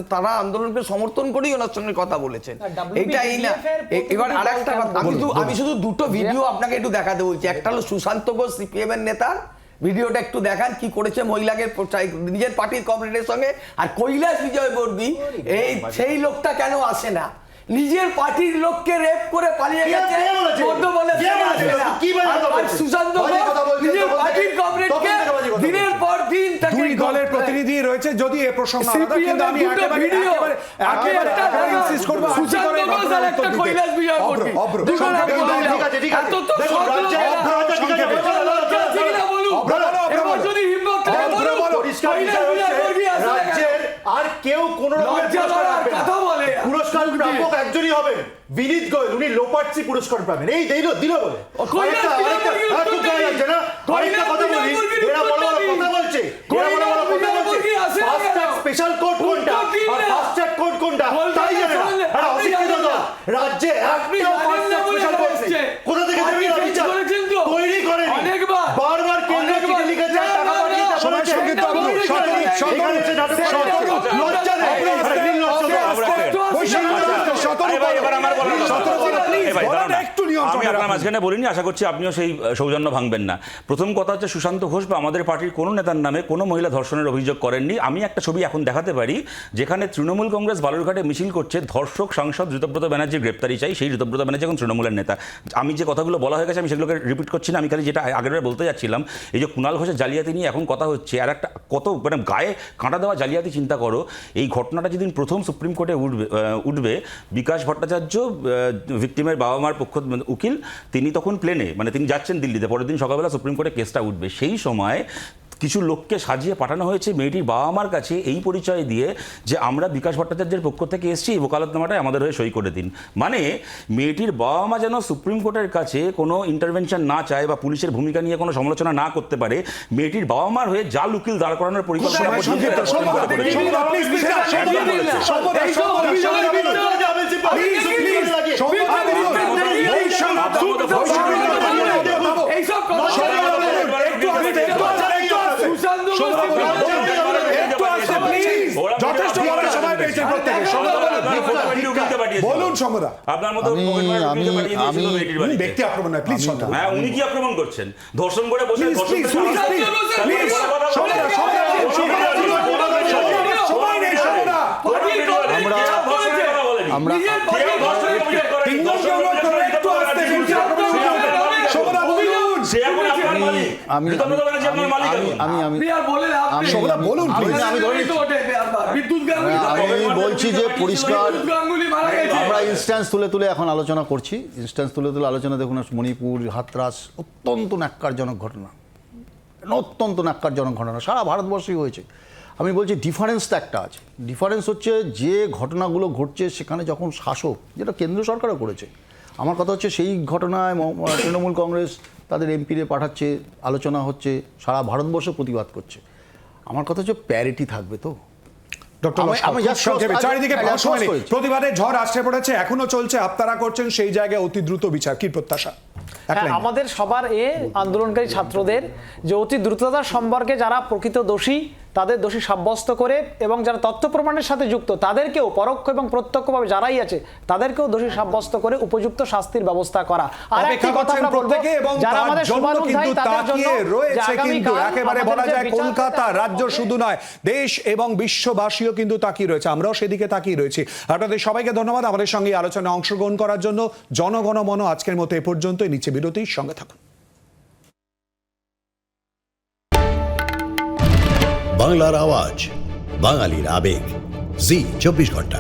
তারা আন্দোলনকে সমর্থন করেই ওনার সঙ্গে কথা বলেছেন। এটাই না। এবার আর একটা কথা, আমি শুধু দুটো ভিডিও আপনাকে একটু দেখাতে বলছি। একটা হলো সুশান্ত ঘোষ, সিপিএম এর নেতা, ভিডিওটা একটু দেখান কি করেছে মহিলাকে নিজের পার্টির কমরেডের সঙ্গে। আর কৈলাস বিজয় বর্মী, এই সেই লোকটা কেন আসে না? নিজের পার্টির লোককে রেপ করে পালিয়ে গেছে, সুশান্ত নিজের পার্টির কমরেডকে দিনের পর দিন দুই দলের প্রতিনিধি রয়েছে, যদি এ প্রসঙ্গ আলাদা, কিন্তু আমি একেবারে ইনসিস্ট করব সুশান্ত ঘোষ আর একটা কৈলাস বিজয় বর্মী। আর কেউ কোন পুরস্কার প্রাপক একজনই হবেন, বিনীত গোয়েল। উনি লোপাটসি পুরস্কার পাবেন, এই দিল বলে। স্পেশাল কোর্ট কোনটা আর ফাস্ট ট্র্যাক কোর্ট কোনটা তাই জানে না। আর অশিক্ষিত দল রাজ্যে একটাও ফাস্ট ট্র্যাক স্পেশাল কোর্ট নেই। কোথা থেকে দেবেন বিচার? তৈরি করেন বারবার কেন্দ্র চিঠি লিখেছে, টাকা পাঠিয়ে সময় সঙ্গে তো আপনি লজ্জা নেই। একটু নিয়ন্ত্রণে আপনার রাখুন। মাঝখানে বলিনি, আশা করছি আপনিও সেই সৌজন্য ভাঙবেন না। প্রথম কথা হচ্ছে, সুশান্ত ঘোষ বা আমাদের পার্টির কোনো নেতার নামে কোনো মহিলা ধর্ষণের অভিযোগ করেননি। আমি একটা ছবি এখন দেখাতে পারি যেখানে তৃণমূল কংগ্রেস বালুরঘাটে মিছিল করছে, ধর্ষক সাংসদ ঋতব্রত ব্যানার্জির গ্রেপ্তারি চাই। সেই ঋতব্রত ব্যানার্জি এখন তৃণমূলের নেতা। আমি যে কথাগুলো বলা হয়ে গেছে আমি সেগুলোকে রিপিট করছি না, আমি খালি যেটা আগেরবার বলতে যাচ্ছিলাম, এই যে কুণাল ঘোষের জালিয়াতি নিয়ে এখন কথা হচ্ছে, আর একটা কত মানে গায়ে কাঁটা দেওয়া জালিয়াতি চিন্তা করো। এই ঘটনাটা যেদিন প্রথম সুপ্রিম কোর্টে উঠবে, বিকাশ ভট্টাচার্য ভিকটিমের বাবা মার পক্ষ উকিল, তিনি তখন প্লেনে, মানে তিনি যাচ্ছেন দিল্লিতে, পরের দিন সকালবেলা সুপ্রিম কোর্টে কেসটা উঠবে। সেই সময় কিছু লোককে সাজিয়ে পাঠানো হয়েছে মেয়েটির বাবা মার কাছে এই পরিচয় দিয়ে যে আমরা বিকাশ ভট্টাচার্যের পক্ষ থেকে এসেছি, এই ওকালতনামাটায় আমাদের হয়ে সই করে দিন। মানে মেয়েটির বাবা মা যেন সুপ্রিম কোর্টের কাছে কোনো ইন্টারভেনশন না চায় বা পুলিশের ভূমিকা নিয়ে কোনো সমালোচনা না করতে পারে, মেয়েটির বাবা মার হয়ে জাল উকিল দাঁড় করানোর পরিকল্পনা বলুন সমদা, আপনার মতো ব্যক্তি আক্রমণ নয় প্লিজ। হ্যাঁ, উনি কি আক্রমণ করছেন? ধর্ষণ করে বসে আমি বলছি যে পরিষ্কার আমরা ইনস্ট্যান্স তুলে তুলে এখন আলোচনা করছি, ইনস্ট্যান্স তুলে তুলে আলোচনা। দেখুন, মণিপুর, হাতরাস অত্যন্ত ন্যাক্কারজনক ঘটনা, অত্যন্ত ন্যাক্কারজনক ঘটনা, সারা ভারতবর্ষেই হয়েছে। আমি বলছি ডিফারেন্সটা একটা আছে। ডিফারেন্স হচ্ছে যে ঘটনাগুলো ঘটছে সেখানে যখন শাসক, যেটা কেন্দ্র সরকারও করেছে, আমার কথা হচ্ছে সেই ঘটনায় তৃণমূল কংগ্রেস তাদের এমপিরে পাঠাচ্ছে, আলোচনা হচ্ছে, সারা ভারতবর্ষ প্রতিবাদ করছে। আমার কথা হচ্ছে প্যারিটি থাকবে তো। চারিদিকে প্রতিবাদের ঝড় আসতে পড়েছে, এখনো চলছে, আপনারা করছেন সেই জায়গায় অতি দ্রুত বিচার, কি প্রত্যাশা? আমাদের সবার আন্দোলনকারী ছাত্রদের যে অতি দ্রুততার সম্পর্কে যারা প্রকৃত দোষী তাদের দোষী সাব্যস্ত করে, এবং যারা তথ্য প্রমাণের সাথে যুক্ত তাদেরকেও পরোক্ষ এবং প্রত্যক্ষভাবে যারাই আছে তাদেরকেও দোষী সাব্যস্ত করে উপযুক্ত শাস্তির ব্যবস্থা করা। আর একটি কথা আমরা বলবো, যারা আমাদের শুভানুধ্যায়ী তাদের জন্য রয়েছে কিন্তু একেবারে বলা যায় কলকাতা রাজ্য শুধু নয়, দেশ এবং বিশ্ববাসীও কিন্তু তাকিয়ে রয়েছে, আমরাও সেদিকে তাকিয়ে রয়েছি। আপনাদের সবাইকে ধন্যবাদ আমাদের সঙ্গে আলোচনায় অংশগ্রহণ করার জন্য। জনগণ মন আজকের মতো এ পর্যন্তই। নিচে বিরতির সঙ্গে থাকুন। বাংলার আওয়াজ, বাঙালির আবেগ, জি 24 ঘন্টা।